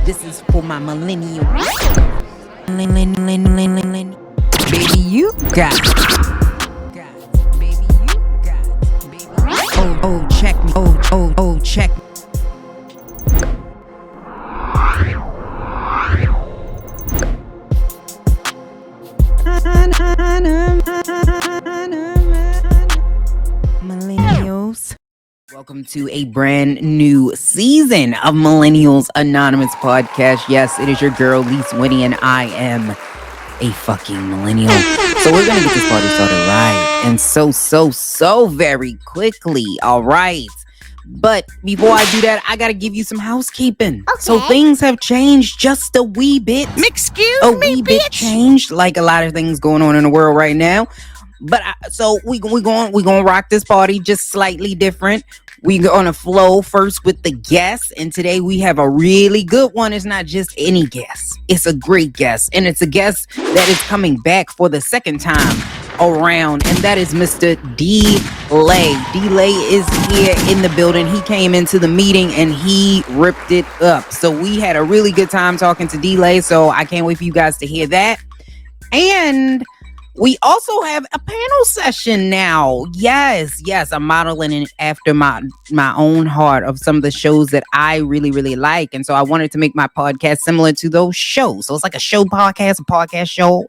This is for my millennial. Baby, you got it. Baby, you got it. Baby. Oh, check me. Oh, check me. Millennials. Welcome to a brand new season of Millennialz Anonymous Podcast. Yes, it is your girl, Lise Winnie, and I am a fucking millennial. So we're going to get this party started right. And so very quickly. All right. But before I do that, I got to give you some housekeeping. Okay. So things have changed just a wee bit. Excuse me, wee bit changed, like a lot of things going on in the world right now. But so we gonna rock this party just slightly different. We gonna flow first with the guests, and today we have a really good one. It's not just any guest; it's a great guest, and it's a guest that is coming back for the second time around, and that is Mr. D-Lay. D-Lay is here in the building. He came into the meeting and he ripped it up. So we had a really good time talking to D-Lay. So I can't wait for you guys to hear that. And we also have a panel session now. Yes, I'm modeling it after my own heart of some of the shows that I really like. And so I wanted to make my podcast similar to those shows. So it's like a show podcast, a podcast show.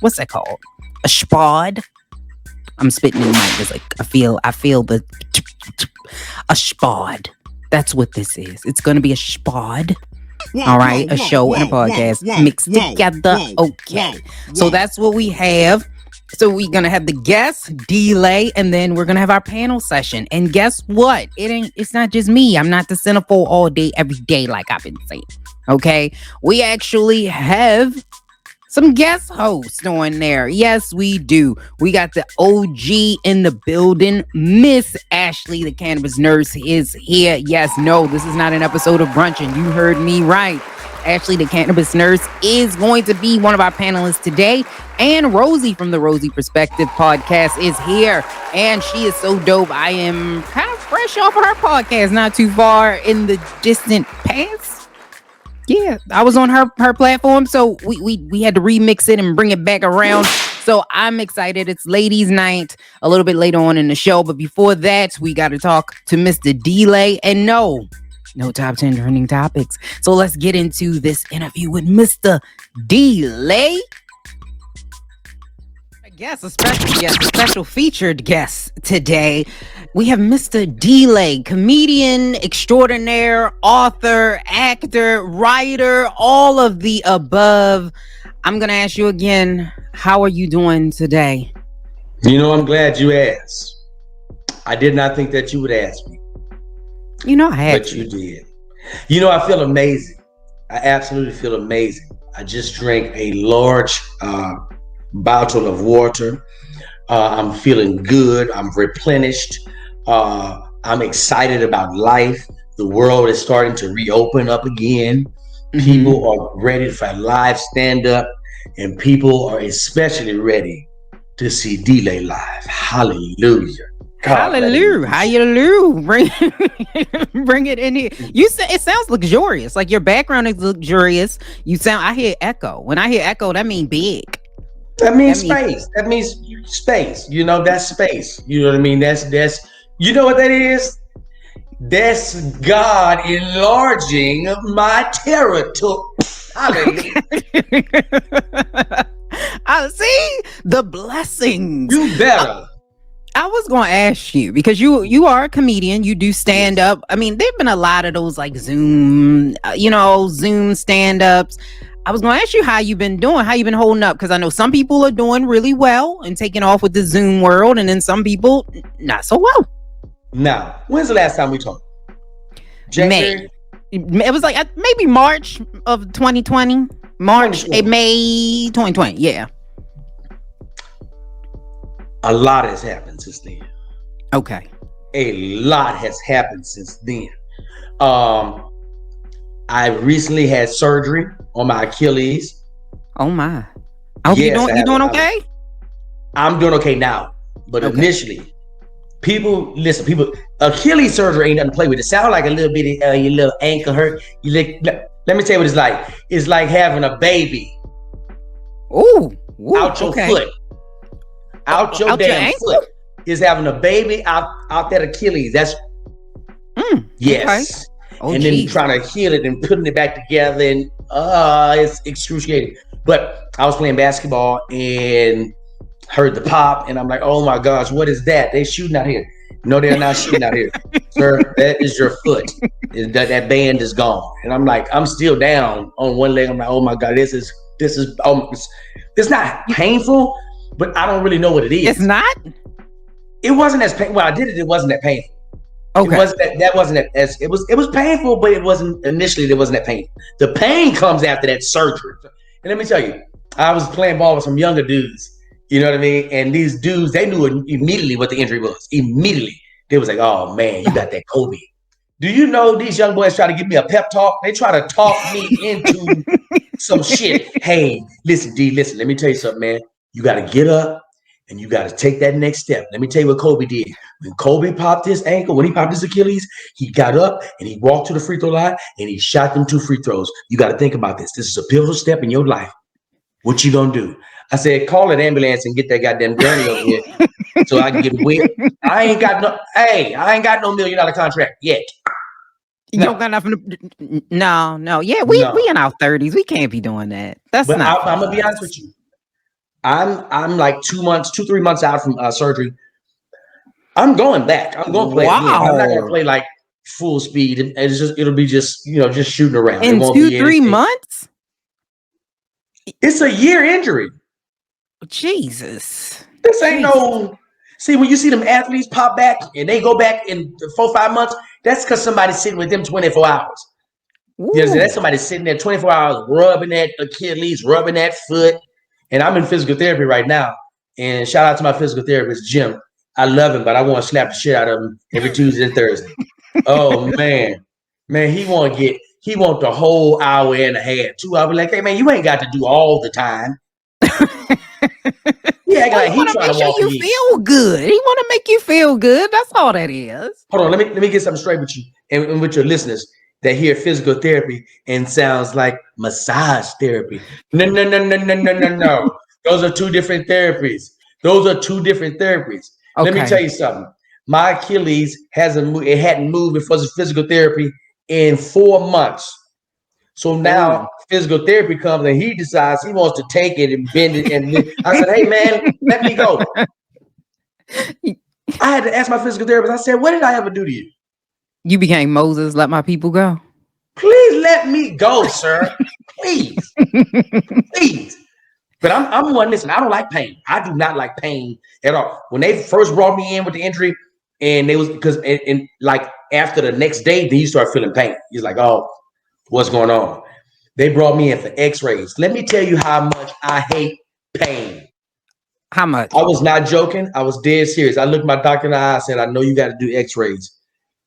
What's that called? A spod. I'm spitting in the mic. It's like I feel the a spod. That's what this is. It's gonna be a spod. All right, a show and a podcast mixed together. Okay, so that's what we have. So we're gonna have the guest D-Lay, and then we're gonna have our panel session. And guess what? It's not just me. I'm not the centerfold all day, every day, like I've been saying. Okay, we actually have some guest hosts on there. Yes, we do. We got the OG in the building. Miss Ashley, the Cannabis Nurse, is here. Yes, no, this is not an episode of Brunching. You heard me right. Ashley, the Cannabis Nurse, is going to be one of our panelists today. And Rosey from the Rosey Perspective podcast is here. And she is so dope. I am kind of fresh off of her podcast, not too far in the distant past. Yeah, I was on her platform, so we had to remix it and bring it back around. So I'm excited. It's ladies' night a little bit later on in the show, but before that, we got to talk to Mr. D-Lay. And no top 10 trending topics. So let's get into this interview with Mr. D-Lay. A special featured guest today. We have Mr. D-Lay, comedian extraordinaire, author, actor, writer, all of the above. I'm going to ask you again, how are you doing today? You know, I'm glad you asked. I did not think that you would ask me. You know, I had But you did. You know, I feel amazing. I absolutely feel amazing. I just drank a large bottle of water. I'm feeling good. I'm replenished. I'm excited about life. The world is starting to reopen up again. People are ready for live stand-up, and people are especially ready to see D-Lay live. Hallelujah. Hallelujah. Bring it in here. You say it sounds luxurious. Like your background is luxurious. I hear echo. When I hear echo, that means big. That means space. That means space. You know, that's space. You know what I mean? That's you know what that is? That's God enlarging my territory. Hallelujah. I see the blessings. You better. I was going to ask you, because you are a comedian, you do stand up. I mean, there've been a lot of those like Zoom stand-ups. I was going to ask you how you've been doing, how you've been holding up, because I know some people are doing really well and taking off with the Zoom world, and then some people not so well. Now, when's the last time we talked? January? May. It was like maybe March of 2020. May 2020, yeah. A lot has happened since then. Okay. A lot has happened since then. I recently had surgery on my Achilles. Oh my. I hope you're doing okay? I'm doing okay now. But initially, people, Achilles surgery ain't nothing to play with. It sounds like a little bitty, your little ankle hurt. Let me tell you what it's like. It's like having a baby Ooh, ooh, out your okay. foot, out your Out your damn ankle? foot. Is having a baby out that Achilles. That's Okay. yes. Oh, And then geez. trying to heal it and putting it back together, and it's excruciating. But I was playing basketball and heard the pop, and I'm like, oh my gosh, what is that? They shooting out here. No, they're not shooting out here, sir. That is your foot. That band is gone. And I'm like, I'm still down on one leg. I'm like, oh my god, this is it's not painful, but I don't really know what it It's is. not? It wasn't as painful. Well, I did it. It wasn't that painful. It Okay. wasn't that wasn't that as it was painful, but it wasn't initially. It wasn't that painful. The pain comes after that surgery. And let me tell you, I was playing ball with some younger dudes. You know what I mean? And these dudes, they knew immediately what the injury was. Immediately, they was like, "Oh man, you got that Kobe." Do you know these young boys try to give me a pep talk? They try to talk me into some shit. Hey, listen, D, listen, let me tell you something, man. You got to get up and you got to take that next step. Let me tell you what Kobe did. When Kobe popped his ankle, when he popped his Achilles, he got up and he walked to the free throw line and he shot them 2 free throws. You got to think about this. This is a pivotal step in your life. What you gonna do? I said, call an ambulance and get that goddamn gurney over here so I can get away. I ain't got no $1 million contract yet. You don't No, got nothing. No, no. Yeah, we no. in our 30s. We can't be doing that. That's But not for I'm gonna be honest us. with you. I'm like 2 months, 3 months out from surgery. I'm going back. I'm going to play again, but I'm not going to Wow. play like full speed. It'll be just just shooting around. It In won't two, be three anything. months? It's a year injury. Jesus. This ain't Jesus. no. See, when you see them athletes pop back and they go back in 4 5 months, that's because somebody's sitting with them 24 hours. You know, that's Ooh. somebody sitting there 24 hours rubbing that Achilles, rubbing that foot. And I'm in physical therapy right now. And shout out to my physical therapist, Jim. I love him, but I want to slap the shit out of him every Tuesday and Thursday. Oh man. Man, he want the whole hour and a half. 2 hours. Like, hey man, you ain't got to do all the time. He acting Well, he like he want to trying make to sure walk you me in. feel good. He want to make you feel good. That's all that is. Hold on, let me get something straight with you and with your listeners that hear physical therapy and sounds like massage therapy. No, no, no, no, no, no, no, no. Those are two different therapies. Those are two different therapies. Let me tell Okay. you something. My Achilles it hadn't moved before physical therapy in 4 months. So now Oh. physical therapy comes and he decides he wants to take it and bend it. And I said, hey man, let me go. I had to ask my physical therapist. I said, what did I ever do to you? You became Moses. Let my people go. Please let me go, sir. Please, please. But I'm one. Listen, I don't like pain. I do not like pain at all. When they first brought me in with the injury, and they was because and like after the next day, then you start feeling pain. He's like, oh, what's going on? They brought me in for X-rays. Let me tell you how much I hate pain. How I much? was not joking. I was dead serious. I looked my doctor in the eye and said, I know you got to do X-rays,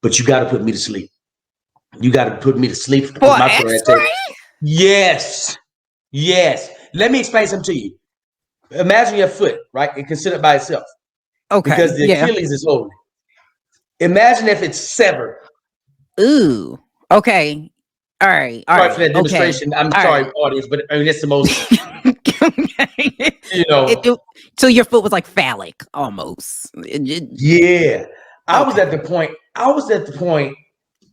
but you got to put me to sleep. You got to put me to sleep. Put For my foot on that table. X-ray? Yes. Yes. Let me explain something to you. Imagine your foot, right? And consider it by itself Okay. because the Yeah. Achilles is holding it. Imagine if it's severed. Ooh. Okay. All right. All Sorry for right. that Okay. demonstration. I'm All sorry, right. audience, but I mean, that's the most, Okay. you know, So your foot was like phallic almost. yeah. I was Okay. at the point, I was at the point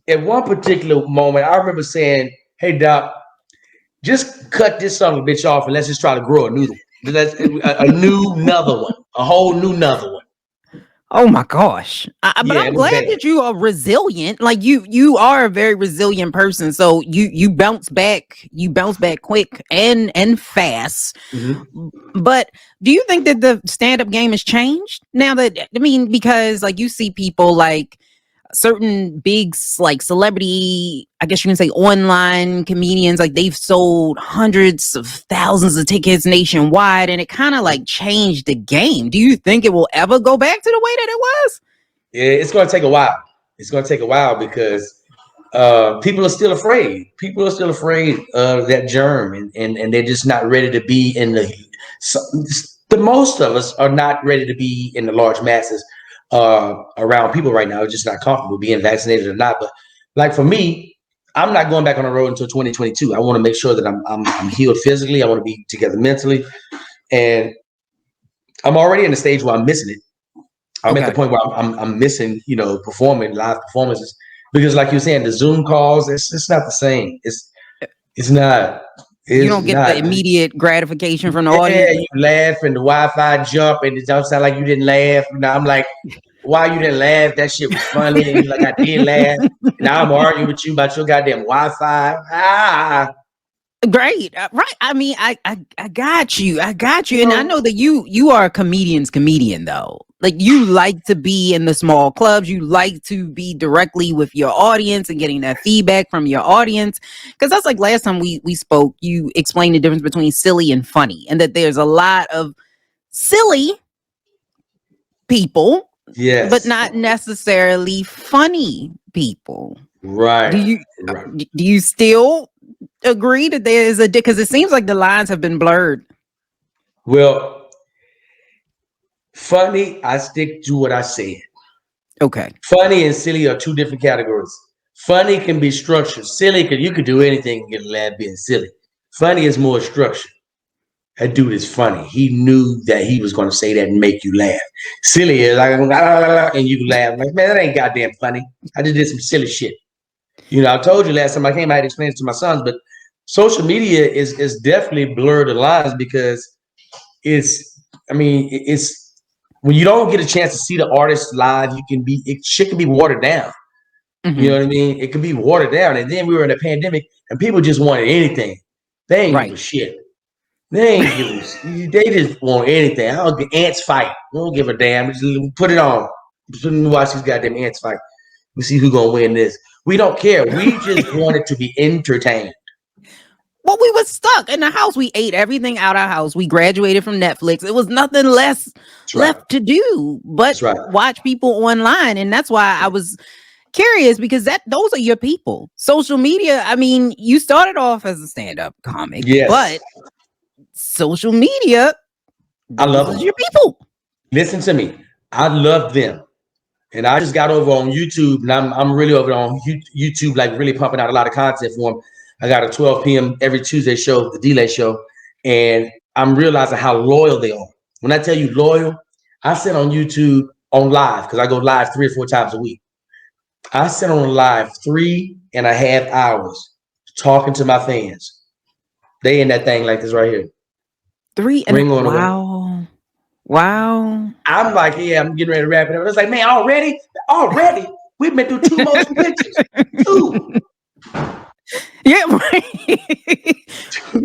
at one particular moment, I remember saying, hey, Doc, just cut this son of a bitch off and let's just try to grow a noodle. That's a new another one, a whole new another one. Oh my gosh. But Yeah, I'm it was glad bad. that you are resilient. Like you are a very resilient person. So you bounce back, quick and fast. Mhm. But do you think that the stand-up game has changed now that I mean because like you see people like certain big like celebrity, I guess you can say online comedians, like they've sold hundreds of thousands of tickets nationwide, and it kind of like changed the game. Do you think it will ever go back to the way that it was? Yeah, it's going to take a while. It's going to take a while because people are still afraid. People are still afraid of that germ, and they're just not ready to be in so, the most of us are not ready to be in the large masses around people right now. We're just not comfortable being vaccinated or not. But like for me, I'm not going back on the road until 2022. I want to make sure that I'm healed physically. I want to be together mentally, and I'm already in the stage where I'm missing it. I'm at the Okay. point where I'm missing, performing live performances because, like you're saying, the Zoom calls, it's not the same. It's not. You It's don't get the not. immediate gratification from the Yeah, audience. you laugh and the Wi-Fi jump and it don't sound like you didn't laugh. I'm like, why you didn't laugh? That shit was funny. And you're like, I did laugh. And now I'm arguing with you about your goddamn Wi-Fi. Great. Right. I mean, I got you. I got You you. And I know? know that you are a comedian's comedian though. Like you like to be in the small clubs. You like to be directly with your audience and getting that feedback from your audience. Cause that's like last time we spoke, you explained the difference between silly and funny and that there's a lot of silly people, but Yes. not necessarily funny people. Do Right. you Right. do you still agree that there is a because it seems like the lines have been blurred? Well, funny, I stick to what I said. Okay. Funny and silly are two different categories. Funny can be structured. Silly you could do anything and get a laugh being silly. Funny is more structured. That dude is funny. He knew that he was going to say that and make you laugh. Silly is like, and you laugh. Like, man, that ain't goddamn funny. I just did some silly shit. I told you last time I came, I had explained it to my sons, but social media is definitely blurred the lines because it's when you don't get a chance to see the artist live, shit can be watered down. You know Hmm. what I mean? It can be watered down. And then we were in a pandemic and people just wanted anything. They ain't give a Right. shit. They ain't give a. They just want anything. I don't the ants fight. We don't give a damn. Just put it on. Just watch these goddamn ants fight. We see who gonna win this. We don't care. We just wanted to be entertained. Well, we were stuck in the house. We ate everything out our house. We graduated from Netflix. It was nothing less That's right. left to do but That's right. watch people online. And that's why I was curious because those are your people. Social media, I mean, you started off as a stand-up comic, Yes, but social media, I those love are them. your people. Listen to me. I love them. And I just got over on YouTube, and I'm really over on YouTube, like really pumping out a lot of content for them. I got a 12 p.m. every Tuesday show, the Delay Show, and I'm realizing how loyal they are. When I tell you loyal, I sit on YouTube on live because I go live 3 or 4 times a week. I sit on live 3.5 hours talking to my fans. They in that thing like this right here. Three and Ring on the way. wow. Wow. I'm like, yeah, I'm getting ready to wrap it up. It's like, man, already, we've been through two motion pictures. Two. Yeah, right.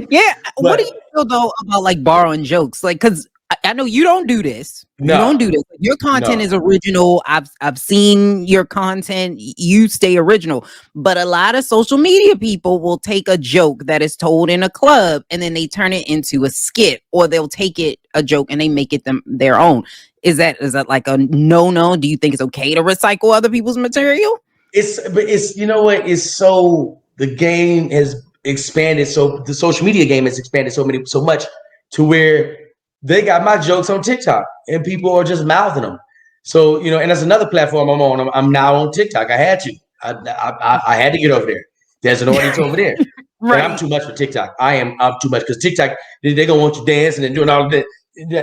Yeah. What do you But feel though about like borrowing jokes? Like, because I know you don't do this. You don't no, do this. Your content no. is original. I've seen your content. You stay original. But a lot of social media people will take a joke that is told in a club and then they turn it into a skit, or they'll take it a joke and they make it their own. Is that like a no? Do you think it's okay to recycle other people's material? It's you know what? It's so the game has expanded. So the social media game has expanded so much to where they got my jokes on TikTok and people are just mouthing them. So and that's another platform I'm on. I'm now on TikTok. I had to. I had to get over there. There's an audience over there. And I'm Right. too much for TikTok. I'm too much because TikTok, they're gonna want you dancing and doing all of that.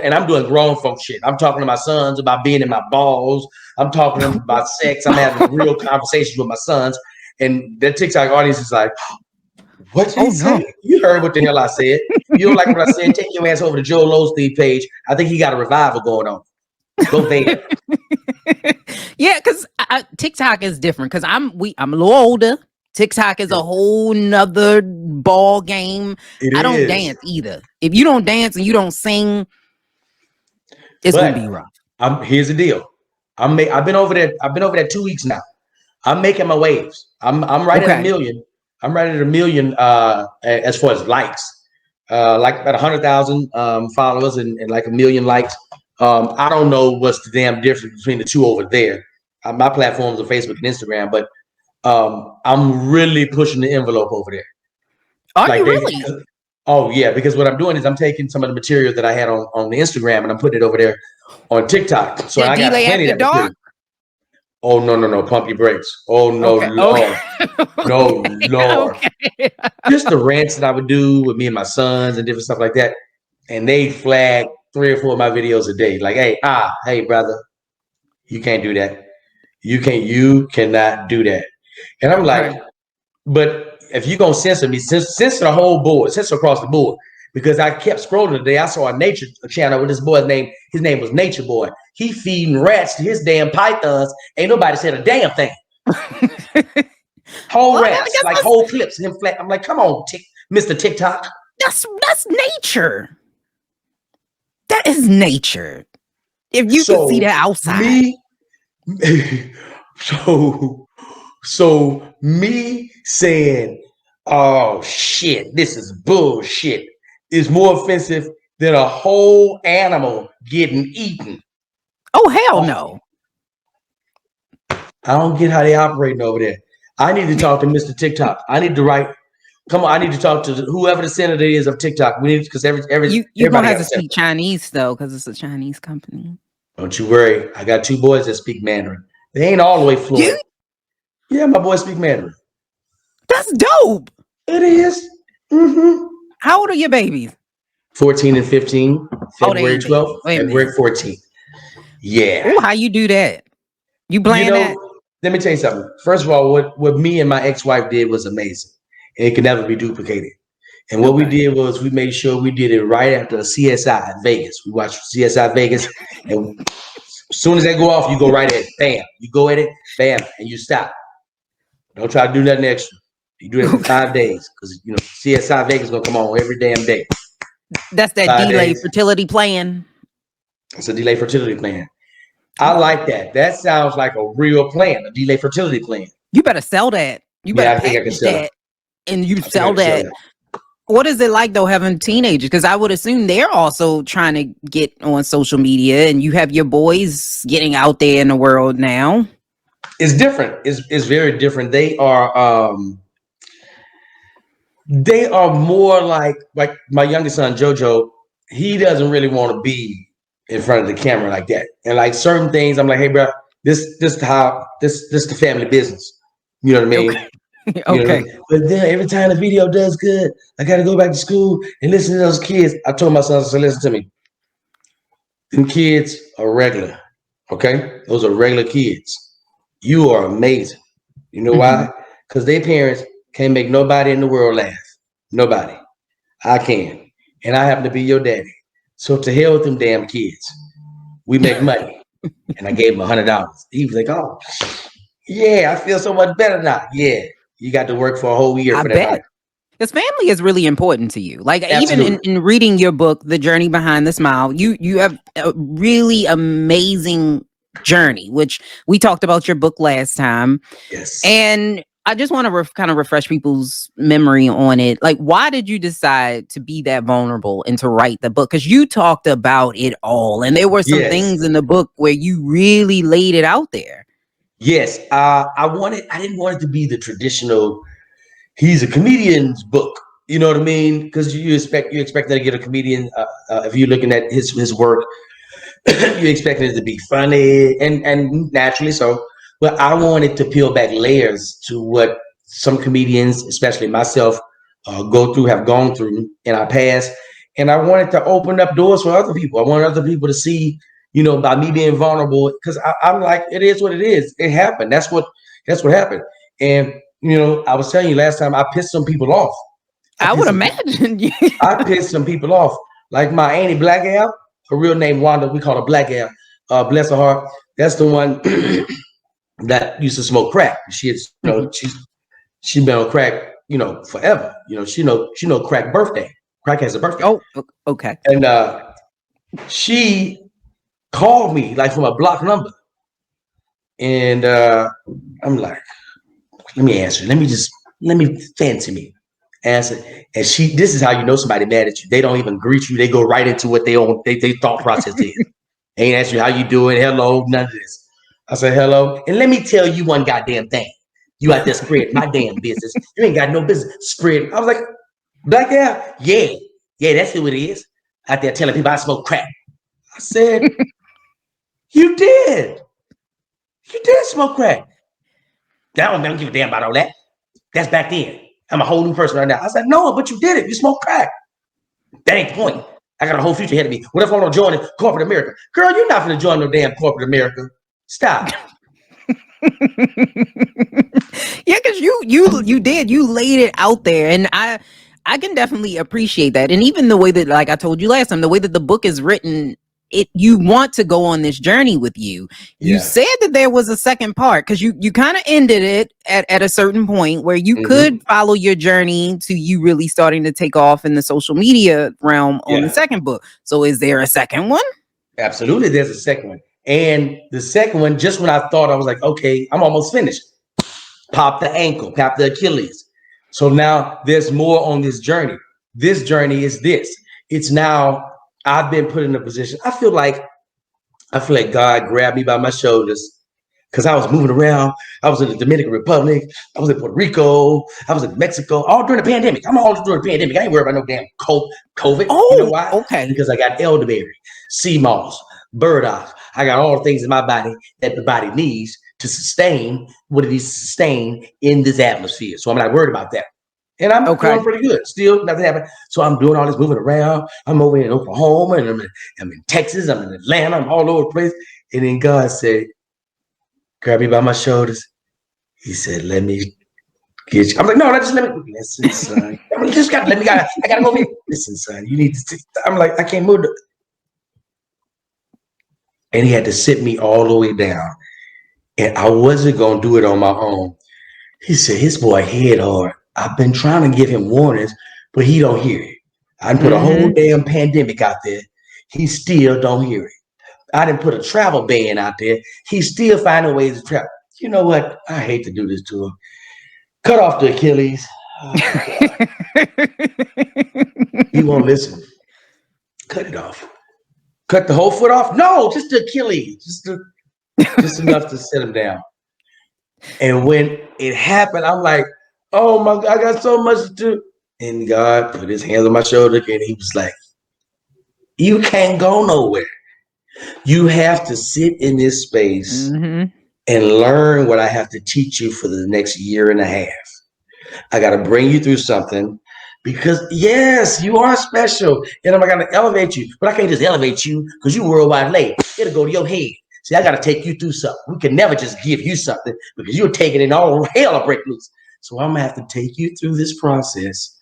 And I'm doing grown folk shit. I'm talking to my sons about being in my balls. I'm talking to them about sex. I'm having real conversations with my sons. And the TikTok audience is like, what did Oh he no. say? You heard what the hell I said. You don't like what I said? Take your ass over to Joel Osteen page. I think he got a revival going on. Go there. Yeah, because TikTok is different. Because I'm a little older. TikTok is a whole nother ball game. It I don't is. dance either. If you don't dance and you don't sing, it's gonna be But rough. here's the deal. I've been over there. I've been over there 2 weeks now. I'm making my waves. I'm right at a Okay. million. I'm right at a million as far as likes. Like about 100,000 followers and like a million likes. I don't know what's the damn difference between the two over there. My platforms are Facebook and Instagram, but I'm really pushing the envelope over there. Are Like you they, really? oh yeah, because what I'm doing is I'm taking some of the material that I had on the Instagram and I'm putting it over there on TikTok. So That I got delay plenty after of that dark? material. Oh no, no, no, pump your brakes. Oh no, Okay, okay, Lord. No, okay, Lord. okay. Just the rants that I would do with me and my sons and different stuff like that. And they flag 3 or 4 of my videos a day. Like, hey, brother, you can't do that. You cannot do that. And I'm like, Okay. but if you're gonna censor me, censor the whole board, censor across the board. Because I kept scrolling today. I saw a nature channel with this boy's name. His name was Nature Boy. He feeding rats to his damn pythons. Ain't nobody said a damn thing. Whole Well, I rats, guess like whole clips, him flat. I'm like, come on, Mr. TikTok. that's nature. That is nature. If you could see So that outside. me, so me saying, "Oh shit, this is bullshit," is more offensive than a whole animal getting eaten. Oh hell Oh, no. I don't get how they operating over there. I need to talk to Mr. TikTok. I need to write. Come on, I need to talk to whoever the senator is of TikTok. We need because You gonna everybody have got a to senator. speak Chinese though, because it's a Chinese company. Don't you worry. I got 2 boys that speak Mandarin. They ain't all the way You fluent. Yeah, my boys speak Mandarin. that's dope. It is. Mm-hmm. How old are your babies? 14 and 15, Oh, they February ain't babies. 12th, Wait a February minute. 14th. Yeah. Oh, how you do that? You You playing that? know, let me tell you something. First of all, what me and my ex-wife did was amazing. And it can never be duplicated. And what we Okay. did was we made sure we did it right after CSI in Vegas. We watched CSI Vegas, and as soon as they go off, you go right at it. Bam. You go at it, bam, and you stop. Don't try to do nothing extra. You do it for Okay. 5 days because CSI Vegas is gonna come on every damn day. That's that Five delay days. fertility plan. It's a delay fertility plan. I Okay. like that. That sounds like a real plan, a delay fertility plan. You better sell that. You Yeah, better I think I can package sell it. that and you I think I sell can sell that. that. What is it like though having teenagers? Because I would assume they're also trying to get on social media, and you have your boys getting out there in the world now. It's different. It's very different. They are more like my youngest son Jojo. He doesn't really want to be in front of the camera like that. And like certain things, I'm like, hey, bro, this the family business. You know what I Okay. mean? You know what I Okay. mean? But then every time the video does good, I got to go back to school and listen to those kids. I told my sons, I said, listen to me. Them kids are regular. Okay? Those are regular kids. You are amazing. You know Mm-hmm. why? Because their parents can't make nobody in the world laugh. Nobody. I can. And I happen to be your daddy. So to hell with them damn kids. We make money. And I gave him $100. He was like, oh, yeah, I feel so much better now. Yeah. You got to work for a whole year I for that money. bet. Because family is really important to you. Like even in, Absolutely. in reading your book, The Journey Behind the Smile, you have a really amazing journey, which we talked about your book last time. Yes. And I just want to kind of refresh people's memory on it. Like, why did you decide to be that vulnerable and to write the book? Because you talked about it all, and there were some Yes. things in the book where you really laid it out there. Yes. I didn't want it to be the traditional, he's a comedian's book. You know what I mean? Because you expect to get a comedian if you're looking at his work. You expect it to be funny and naturally so. But I wanted to peel back layers to what some comedians, especially myself, have gone through in our past. And I wanted to open up doors for other people. I wanted other people to see, by me being vulnerable, because I'm like, it is what it is. It happened. That's what happened. And I was telling you last time, I pissed some people off. I I would pissed some people. imagine. I pissed some people off. Like my Auntie Black Gal, her real name Wanda, we call her Black Gal. Bless her heart. That's the one that used to smoke crack. She had, Mhm. she's been on crack, forever. She know crack birthday. Crack has a birthday. Oh, okay. And she called me like from a block number. And I'm like, let me answer. Let me fancy me. Answer. And this is how you know somebody mad at you. They don't even greet you. They go right into what they thought process is. They ain't ask you how you doing, hello, none of this. I said, hello. And let me tell you one goddamn thing. You out there spreading my damn business. You ain't got no business spreading. I was like, Black Gal? Yeah. Yeah, that's who it is. Out there telling people I smoke crack. I said, you did. You did smoke crack. I don't give a damn about all that. That's back then. I'm a whole new person right now. I said, no, but you did it. You smoked crack. That ain't the point. I got a whole future ahead of me. What if I want to join corporate America? Girl, you're not going to join no damn corporate America. Stop. Yeah, because you laid it out there, and I can definitely appreciate that. And even the way that, like I told you last time, the way that the book is written, you want to go on this journey with you. You said that there was a second part because you kind of ended it at a certain point where you could follow your journey to you really starting to take off in the social media realm on the second book. So is there a second one? Absolutely, there's a second one. And the second one, just when I thought I was like, okay, I'm almost finished. Pop the ankle, pop the Achilles. So now there's more on this journey. This journey is this. It's now I've been put in a position. I feel like God grabbed me by my shoulders because I was moving around. I was in the Dominican Republic. I was in Puerto Rico. I was in Mexico, all during the pandemic. I'm all during the pandemic. I ain't worried about no damn COVID. Oh, you know why? okay. Because I got elderberry, sea moss, burdock. I got all the things in my body that the body needs to sustain what it needs to sustain in this atmosphere. So I'm not worried about that. And I'm feeling pretty good. Still, nothing happened. So I'm doing all this moving around. I'm over in Oklahoma, and I'm in Texas. I'm in Atlanta. I'm all over the place. And then God said, grab me by my shoulders. He said, let me get you. I'm like, no, just let me. Listen, son. I mean, just got let me. I gotta go. Listen, son. You need to. I'm like, I can't move. And he had to sit me all the way down. And I wasn't gonna do it on my own. He said, his boy head hard. I've been trying to give him warnings, but he don't hear it. I put a whole damn pandemic out there. He still don't hear it. I didn't put a travel ban out there. He's still finding ways to travel. You know what? I hate to do this to him. Cut off the Achilles. Oh, he won't listen. Cut it off. Cut the whole foot off? No, just the Achilles. Just enough to set him down. And when it happened, I'm like, oh my God, I got so much to do. And God put his hands on my shoulder and he was like, you can't go nowhere. You have to sit in this space and learn what I have to teach you for the next year and a half. I got to bring you through something because, yes, you are special. And I'm going to elevate you. But I can't just elevate you because you're worldwide late. It'll go to your head. See, I got to take you through something. We can never just give you something because you're taking it all hell to break loose. So I'm going to have to take you through this process.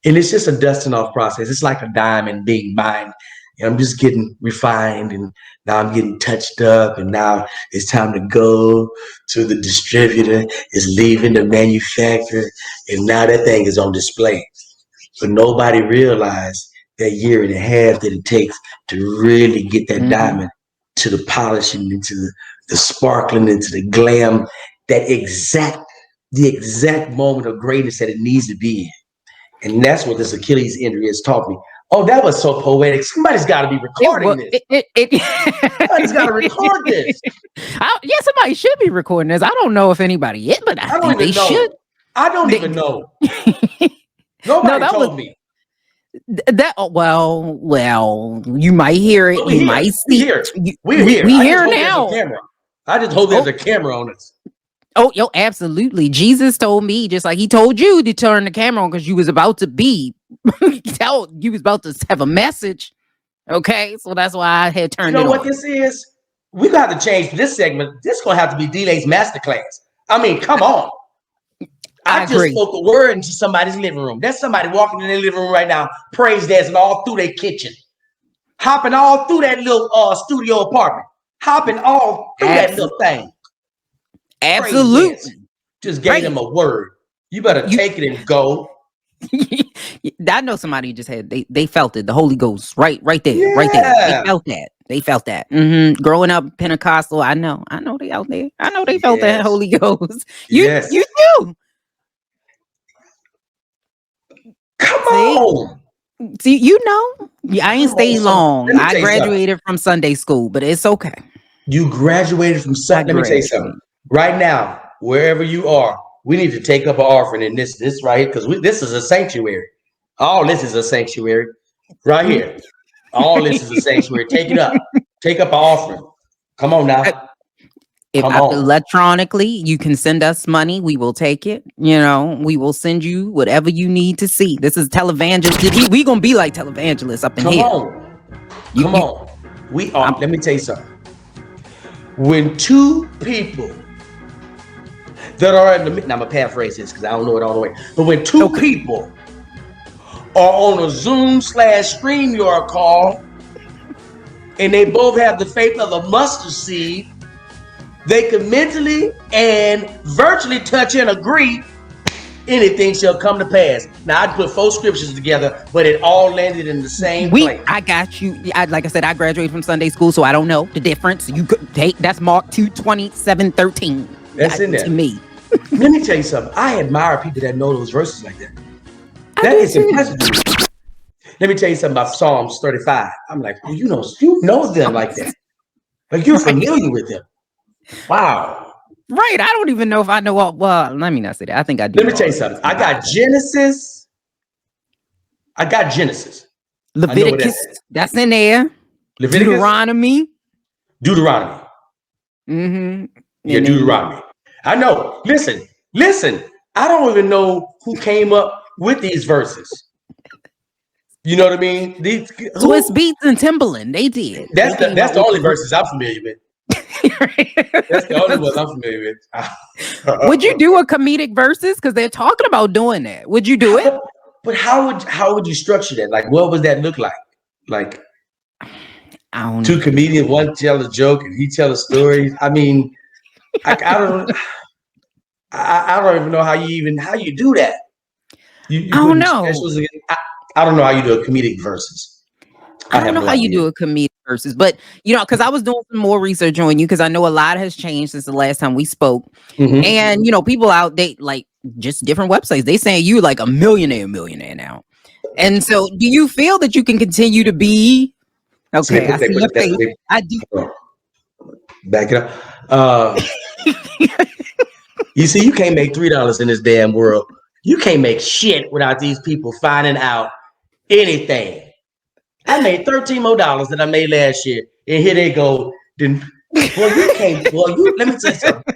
And it's just a dusting off process. It's like a diamond being mined. And I'm just getting refined, and now I'm getting touched up, and now it's time to go to the distributor. It's leaving the manufacturer, and now that thing is on display. But nobody realized that year and a half that it takes to really get that diamond to the polishing, into the sparkling, into the glam, the exact moment of greatness that it needs to be in. And that's what this Achilles injury has taught me. Oh, that was so poetic. Somebody's got to be recording this. Somebody's got to record this. Yeah, somebody should be recording this. I don't know if anybody is, but I think they should. I don't even know. Nobody told me. Well, you might hear it. You might see. We're here. We here now. I just hope there's a camera on us. Oh, yo, absolutely. Jesus told me, just like he told you to turn the camera on because you was about to you was about to have a message. Okay, so that's why I had turned it on. You know what this is? We got to change this segment. This is going to have to be D-Lay's masterclass. I mean, come on. I just spoke a word into somebody's living room. There's somebody walking in their living room right now, praise dancing all through their kitchen, hopping all through that little studio apartment, hopping all through that little thing. Absolutely. Just gave them a word. You better take it and go. I know somebody just had they felt it. The Holy Ghost, right there, right there. They felt that. Growing up Pentecostal, I know they out there. I know they felt that Holy Ghost. You do. Come on. See, you know, I ain't stayed long. I graduated from Sunday school, but it's okay. You graduated from Sunday. Let me tell you something. Right now, wherever you are, we need to take up an offering in this right here, because this is a sanctuary. All this is a sanctuary right here. All this is a sanctuary. Take it up. Take up an offering. Come on now. If Come on. electronically, you can send us money, we will take it. We will send you whatever you need to see. This is televangelist. We gonna be like televangelists up in Come here. on. You, Come you, on. We I'm, are, let me tell you something. When two people that are in the, now I'm gonna paraphrase this because I don't know it all the way, but when two okay. people are on a Zoom/StreamYard call and they both have the faith of a mustard seed, they can mentally and virtually touch and agree anything shall come to pass. Now, I put 4 scriptures together, but it all landed in the same place. I got you. Like I said, I graduated from Sunday school, so I don't know the difference. You could take that's Mark 2:27-13. That's in To there. me. Let me tell you something. I admire people that know those verses like that. I That do is too. impressive to me. Let me tell you something about Psalms 35. I'm like, well, you know them like that. Like you're Right. familiar with them. Wow. Right. I don't even know if I know all. Well, let me not say that. I think I do Let me know tell all you the books something. in the I got Bible. Genesis. I got Genesis. I know what Leviticus, that's in there. Leviticus, Deuteronomy. Deuteronomy. Mm-hmm. Yeah, And then Deuteronomy. I know. Listen. I don't even know who came up with these verses. You know what I mean? Swiss Who? Beats and Timberland. They did. They That's the came that's out the with only the. verses I'm familiar with. That's the only ones I'm familiar Would you with. do a comedic versus? Because they're talking about doing that. Would you do it? But how would you structure that? Like, what would that look like? Like I don't two even know. comedians, one tell a joke and he tell a story. I mean, I don't I don't even know how you do that. I You don't putting know. specials again. I don't know how you do a comedic versus. I I don't have know no how you idea. do a comedic versus, but because I was doing some more research on you because I know a lot has changed since the last time we spoke. Mm-hmm. And people out they like just different websites. They saying you like a millionaire now. And so do you feel that you can continue to be So they okay? I put see your that's face. what they I do. back it up. You see, you can't make $3 in this damn world. You can't make shit without these people finding out anything. I made $13 more than I made last year, and here they go. Then, boy, you can't. Boy, you. Let me tell you something.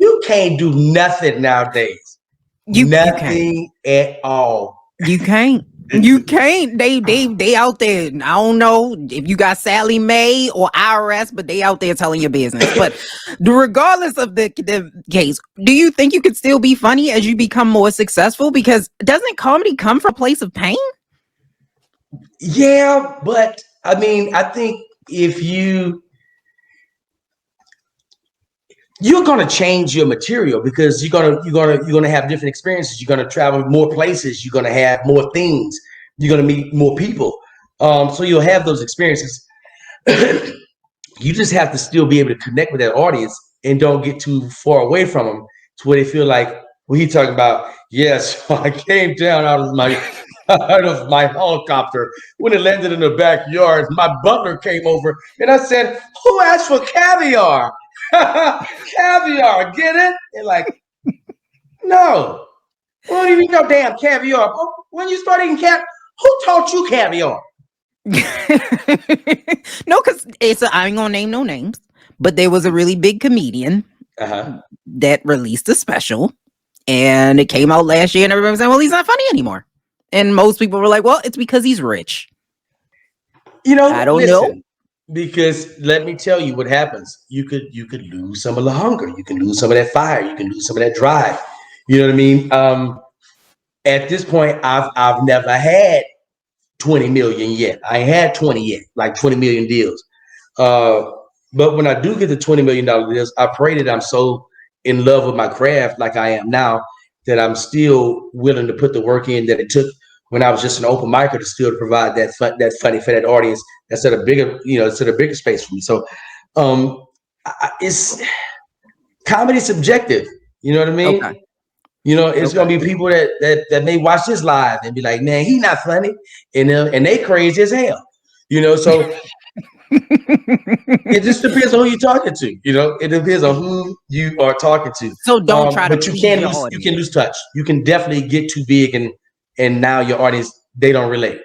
You can't do nothing nowadays. You can't. Nothing at all. You can't. You can't. They out there. I don't know if you got Sally Mae or IRS, but they out there telling your business. But regardless of the case, do you think you could still be funny as you become more successful? Because doesn't comedy come from a place of pain? Yeah, but I mean, I think if you're gonna change your material because you're gonna have different experiences. You're gonna travel more places. You're gonna have more things. You're gonna meet more people. So you'll have those experiences. You just have to still be able to connect with that audience and don't get too far away from them to where they feel like when he talking about, yes, I came down out of my helicopter when it landed in the backyard. My butler came over and I said, "Who asked for caviar?" Caviar, get it? They're like, no, we don't even know damn caviar. When you start eating who taught you caviar? No, because I ain't gonna name no names, but there was a really big comedian that released a special, and it came out last year, and everybody was saying, "Well, he's not funny anymore." And most people were like, "Well, it's because he's rich." I don't know. Listen, because let me tell you what happens. You could lose some of the hunger. You can lose some of that fire. You can lose some of that drive. You know what I mean? At this point, I've never had 20 million yet. I ain't had 20 yet, like 20 million deals. Uh, but when I do get the $20 million deals, I pray that I'm so in love with my craft, like I am now, that I'm still willing to put the work in that it took when I was just an open micer to still provide that funny for that audience that's at a bigger, it's at a bigger space for me. So, it's comedy subjective. You know what I mean? Okay. It's Okay. gonna be people that may watch this live and be like, "Man, he not funny," and they crazy as hell. So it just depends on who you're talking to. It depends on who you are talking to. So don't try to But you please can your lose. You can audience. lose touch. You can definitely get too big, and now your audience they don't relate.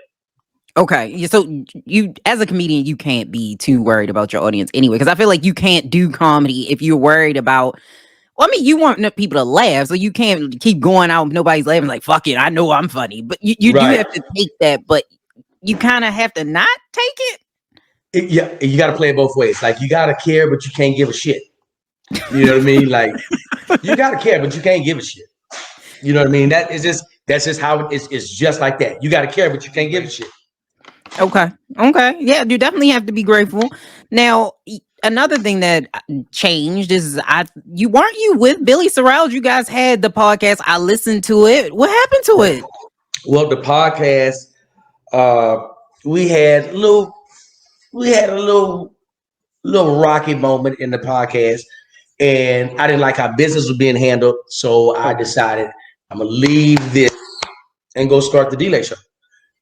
Okay, so you, as a comedian, you can't be too worried about your audience anyway, because I feel like you can't do comedy if you're worried about. Well, I mean, you want people to laugh, so you can't keep going out if nobody's laughing. Like, fuck it, I know I'm funny, but you do Right. have to take that, but you kind of have to not take it. Yeah, you got to play it both ways. Like you got to care, but you can't give a shit. You know what I mean? Like you got to care, but you can't give a shit. You know what I mean? That's just how it is. It's just like that. You got to care, but you can't give a shit. Okay. Okay. Yeah, you definitely have to be grateful. Now, another thing that changed is you weren't you with Billy Sorrell? You guys had the podcast. I listened to it. What happened to it? Well, the podcast, uh, we had a little, we had a little rocky moment in the podcast, and I didn't like how business was being handled, so I decided I'm gonna leave this and go start the Delay Show.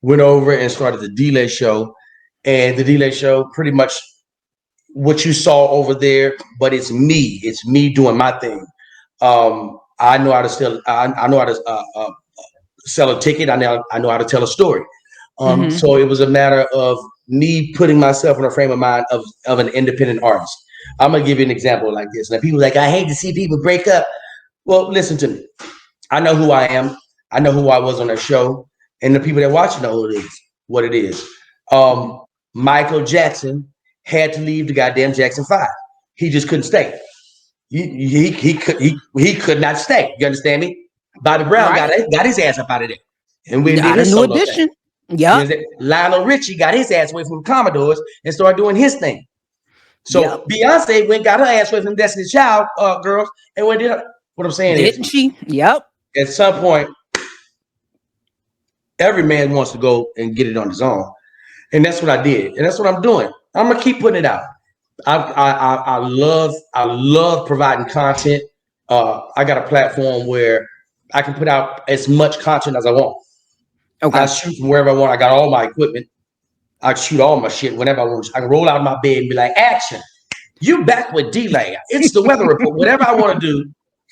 Went over and started the Delay Show, and the Delay Show pretty much what you saw over there, but it's me. It's me doing my thing. I know how to sell. I know how to sell a ticket. I know how to tell a story. Mm-hmm. So it was a matter of me putting myself in a frame of mind of an independent artist. I'm gonna give you an example like this. Now people are like, I hate to see people break up. Well, listen to me. I know who I am. I know who I was on that show, and the people that watch know who it is. What it is. Michael Jackson had to leave the goddamn Jackson Five. He just couldn't stay. He could not stay. You understand me? Bobby Brown Right. got his ass up out of there and went and did Got a his new solo thing. edition. You Yep. understand? Lionel Richie got his ass away from Commodores and started doing his thing. Yep. So Beyonce went got her ass away from Destiny's Child girls and went did her. What I'm saying is, Didn't she? Yep. at some point, every man wants to go and get it on his own, and that's what I did, and that's what I'm doing. I'm gonna keep putting it out. I love providing content. I got a platform where I can put out as much content as I want. I Okay. shoot from wherever I want. I got all my equipment. I shoot all my shit whenever I want. I can roll out of my bed and be like, action. You back with Delay. It's the weather report. Whatever I want to do,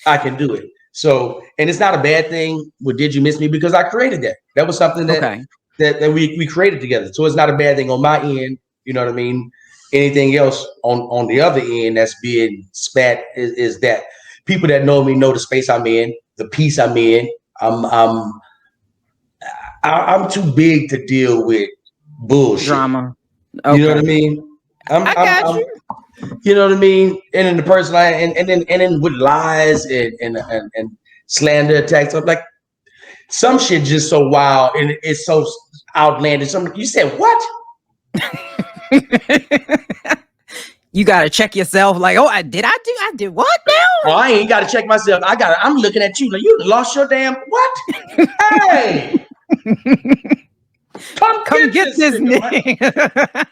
I can do it. So, and it's not a bad thing with Did You Miss Me because I created that. That was something that Okay. we created together. So it's not a bad thing on my end. You know what I mean? Anything else on the other end that's being spat is that people that know me know the space I'm in, the piece I'm in. I'm too big to deal with bullshit. Drama. You know what I Okay. mean? I got I'm you. you know what I mean? And then the person and then with lies and slander attacks. I'm like, some shit just so wild and it's so outlandish. You said what? You gotta check yourself. Like, oh, I did what Oh, now? I ain't got to check myself. I'm looking at you like you lost your damn what? Hey, come Come get get this this nigga, man. nigga.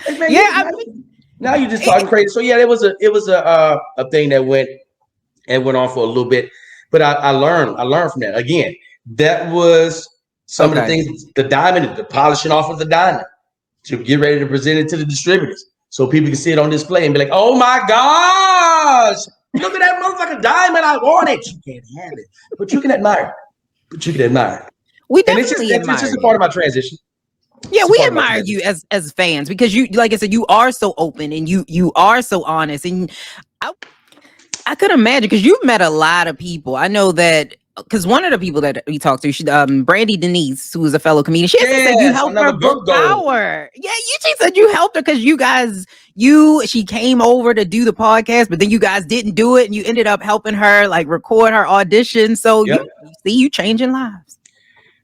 Hey, man, Yeah, I mean, now you just talking crazy. So yeah, it was a thing that went on for a little bit, but I learned from that. Again, that was some of the okay. things, the polishing off of the diamond to get ready to present it to the distributors so people can see it on display and be like, oh my gosh, look at that motherfucking diamond. I want it. You can't have it, but you can admire it. But you can admire it. We And it's just definitely it's admire just a part you. of my transition. Yeah, It's a we part of my admire you transition. as fans because you, like I said, you are so open and you are so honest, and I could imagine because you've met a lot of people. I know that because one of the people that we talked to, she, Brandy Denise, who is a fellow comedian, she actually said you Yes, helped her another book book goal. Power. Yeah, she said you helped her because she came over to do the podcast, but then you guys didn't do it, and you ended up helping her like record her audition. So Yep. you see, you changing lives.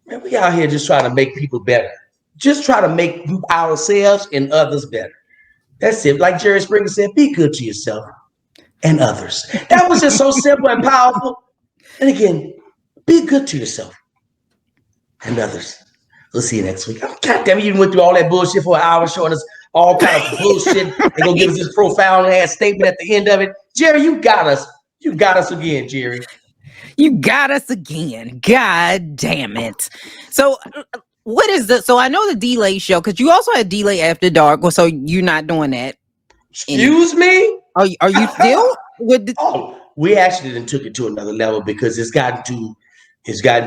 Man, we out here just trying to make people better. Just try to make ourselves and others better. That's it. Like Jerry Springer said, be good to yourself and others. That was just so simple and powerful. And again, be good to yourself and others. We'll see you next week. Oh, God damn it, you went through all that bullshit for an hour showing us all kind of bullshit and gonna give us this profound ass statement at the end of it. Jerry, you got us. You got us again, Jerry. You got us again. God damn it. So what is the so I know the delay show because you also had delay after dark. Well, so you're not doing that anymore. Excuse me? Are you still with the, Oh, we actually then took it to another level because it's gotten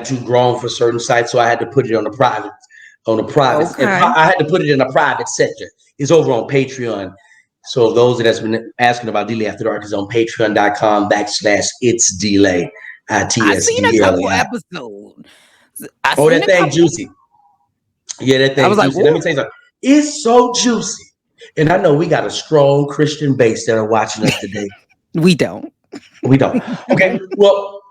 too grown for certain sites, so I had to put it on the private. on the private. Okay. I had to put it in a private sector. It's over on Patreon. So those that's been asking about Delay After Dark is on patreon.com/it's delay. I seen a couple ITSDLAI. episodes. I Oh, seen that a thing couple. juicy. Yeah, that I was thing like, juicy. Let me "Ooh." tell you something. It's so juicy. And I know we got a strong Christian base that are watching us today. We don't. We don't. Okay. Well,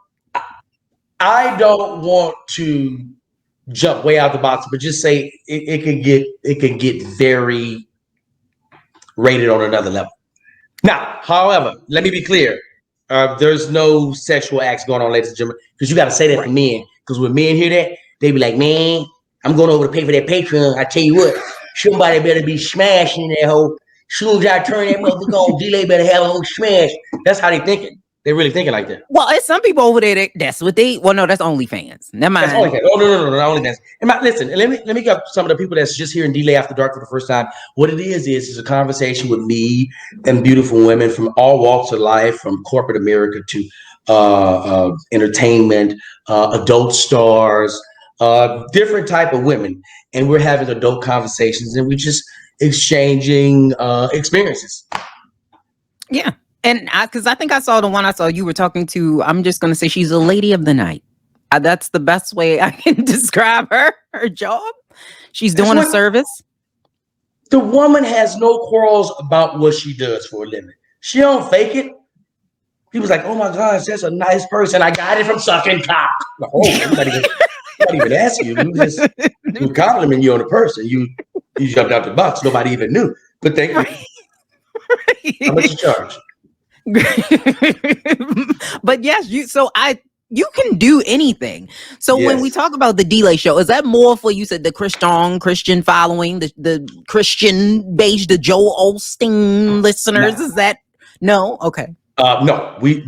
I don't want to jump way out the box, but just say it can get very rated on another level. Now, however, let me be clear. There's no sexual acts going on, ladies and gentlemen, because you got to say that for Right. men. Because when men hear that, they be like, man, I'm going over to pay for that Patreon. I tell you what, somebody better be smashing that hoe. Soon as I turn that motherfucker on, delay better have a whole smash. That's how they thinking. They're really thinking like that. Well, it's some people over there. That's what they. Well, no, that's OnlyFans. Never That's mind. OnlyFans. Oh no, not OnlyFans. Listen, let me get some of the people that's just hearing Delay After Dark for the first time. What it is a conversation with me and beautiful women from all walks of life, from corporate America to entertainment, adult stars, different type of women, and we're having adult conversations, and we're just exchanging experiences. Yeah, and because I think I saw the one I saw you were talking to. I'm just gonna say she's a lady of the night. That's the best way I can describe her. Her job. She's That's doing a what service. the woman has no quarrels about what she does for a living. She don't fake it. He was like, "Oh my gosh, that's a nice person. I got it from sucking cock." Oh, I'm not even asking you. We complimenting you on the person. You jumped out the box. Nobody even knew. But thank you. How much you charge? But yes, you can do anything. So when we Yes. talk about the delay show, is that more for you said the Christian following, the Christian beige, the Joel Osteen listeners? No. Is that no? Okay. No. We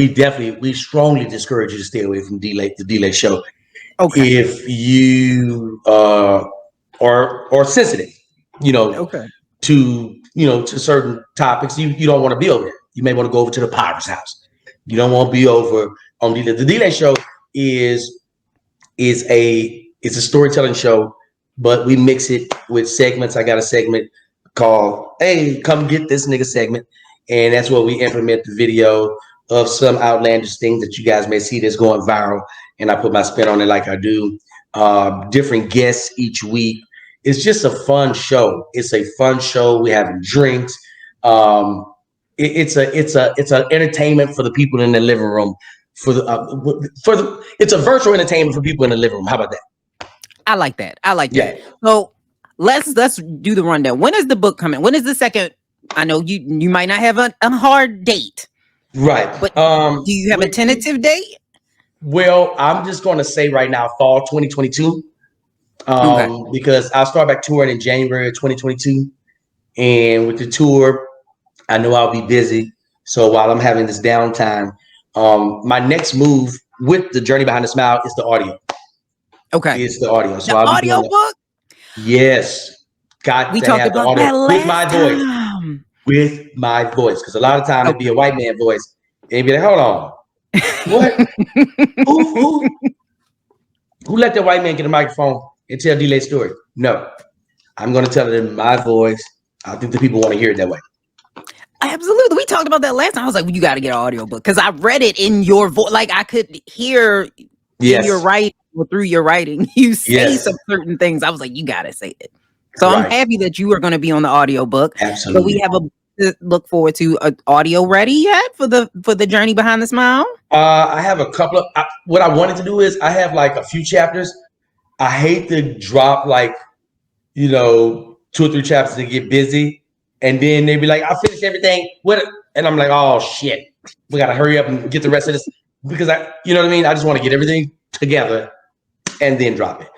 definitely we strongly discourage you to stay away from the delay show. Okay. If you are sensitive, you know, Okay. to certain topics, you don't want to be over there. You may want to go over to the Potter's house. You don't want to be over on the delay show is it's a storytelling show, but we mix it with segments. I got a segment called "Hey, come get this nigga" segment, and that's where we implement the video of some outlandish things that you guys may see that's going viral, and I put my spin on it like I do. Different guests each week. It's just a fun show. It's a fun show. We're having drinks. It's a entertainment for the people in the living room. It's a virtual entertainment for people in the living room. How about that? I like that. I like Yeah. that. So let's do the rundown. When is the book coming? When is the second? I know you might not have a hard date, Right. but do you have a tentative date? Well, I'm just going to say right now, fall 2022, Okay. because I'll start back touring in January of 2022, and with the tour, I know I'll be busy. So while I'm having this downtime, my next move with the Journey Behind the Smile is the audio. Okay. Is the audio. So The I'll be audio doing book? yes. Got We to talked have the about audio that with my last voice. time. With my voice. Because a lot of time it'd be Okay. a white man voice. And be like, hold on. What? Who let that white man get a microphone and tell Delay's story? No. I'm gonna tell it in my voice. I think the people want to hear it that way. Absolutely. We talked about that last time. I was like, well, you got to get an audio book because I read it in your voice. Like I could hear in your Yes. writing or through your writing, you say Yes. some certain things. I was like, you got to say it. So I'm Right. happy that you are going to be on the audio book. So we Absolutely. have to look forward to an audio ready yet for the Journey Behind the Smile. I have a couple of what I wanted to do is I have like a few chapters. I hate to drop like 2 or 3 chapters to get busy, and then they be like, "I finished everything." And I'm like, "Oh shit, we gotta hurry up and get the rest of this," because you know what I mean. I just want to get everything together and then drop it.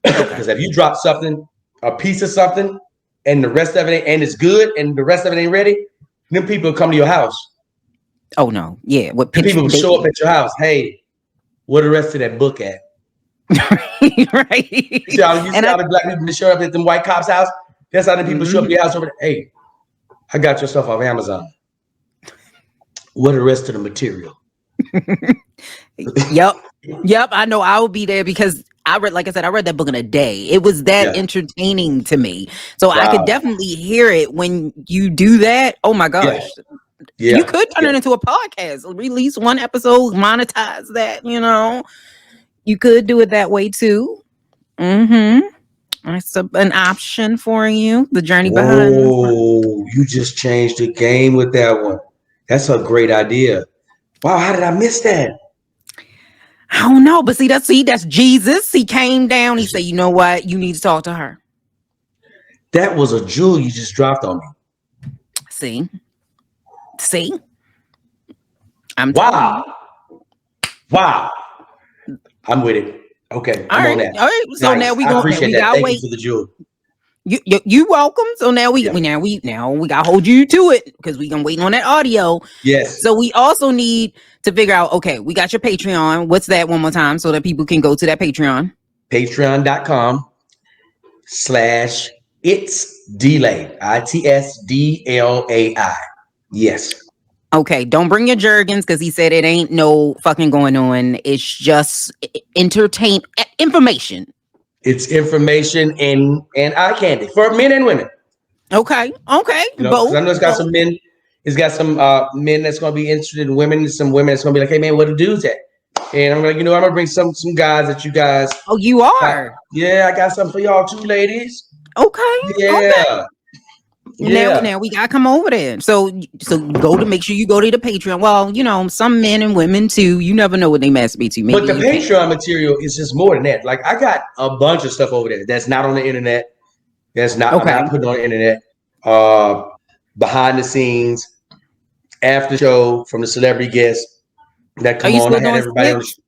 Because if you drop something, a piece of something, and the rest of it and it's good, and the rest of it ain't ready, then people come to your house. Oh no, yeah. What People will show up at your house. Hey, where the rest of that book at? Right. You see how the black people show up at them white cops' house? That's how the people show up at your house over there. Hey, I got your stuff off Amazon. What the rest of the material? Yep. I know I will be there because I read, like I said, I read that book in a day. It was that Yeah. entertaining to me. So I could Wow. definitely hear it when you do that. Oh my Yeah. gosh. You Yeah. could turn Yeah. it into a podcast, release one episode, monetize that, you know. You could do it that way too. Mm-hmm. That's an option for you. The journey behind. Whoa, you just changed the game with that one. That's a great idea. Wow, how did I miss that? I don't know, but that's Jesus. He came down. He said, "You know what? You need to talk to her." That was a jewel you just dropped on me. See, see, I'm telling you. Wow. Wow. I'm with it. Okay, All I'm on right, that. all right. So now Nice. we I going. Now appreciate we that. gotta Thank you wait. for the jewel. You welcome. So now Yeah. we gotta hold you to it because we gonna wait on that audio. Yes. So we also need to figure out. Okay, we got your Patreon. What's that one more time so that people can go to that Patreon? Patreon.com/it's delay. ITSDLAI. Yes. Okay, don't bring your jergens because he said it ain't no fucking going on. It's just information. It's information and eye candy for men and women. Okay, You know, because I both, know it's got both. some men. It's got some men that's going to be interested in women. Some women that's going to be like, "Hey, man, what the dudes at?" And I'm like, I'm gonna bring some guys that you guys. Oh, you are. Yeah, I got something for y'all too, ladies. Okay, okay. Yeah, Now, yeah. now we gotta come over there. So go to make sure you go to the Patreon. Well, some men and women too. You never know what they masturbate to. But Maybe the you can't. Patreon material is just more than that. Like I got a bunch of stuff over there that's not on the internet. That's not. I'm Okay. not putting on the internet. Uh, Behind the scenes, after show from the celebrity guests that Are come you on. I still had doing everybody on. skits?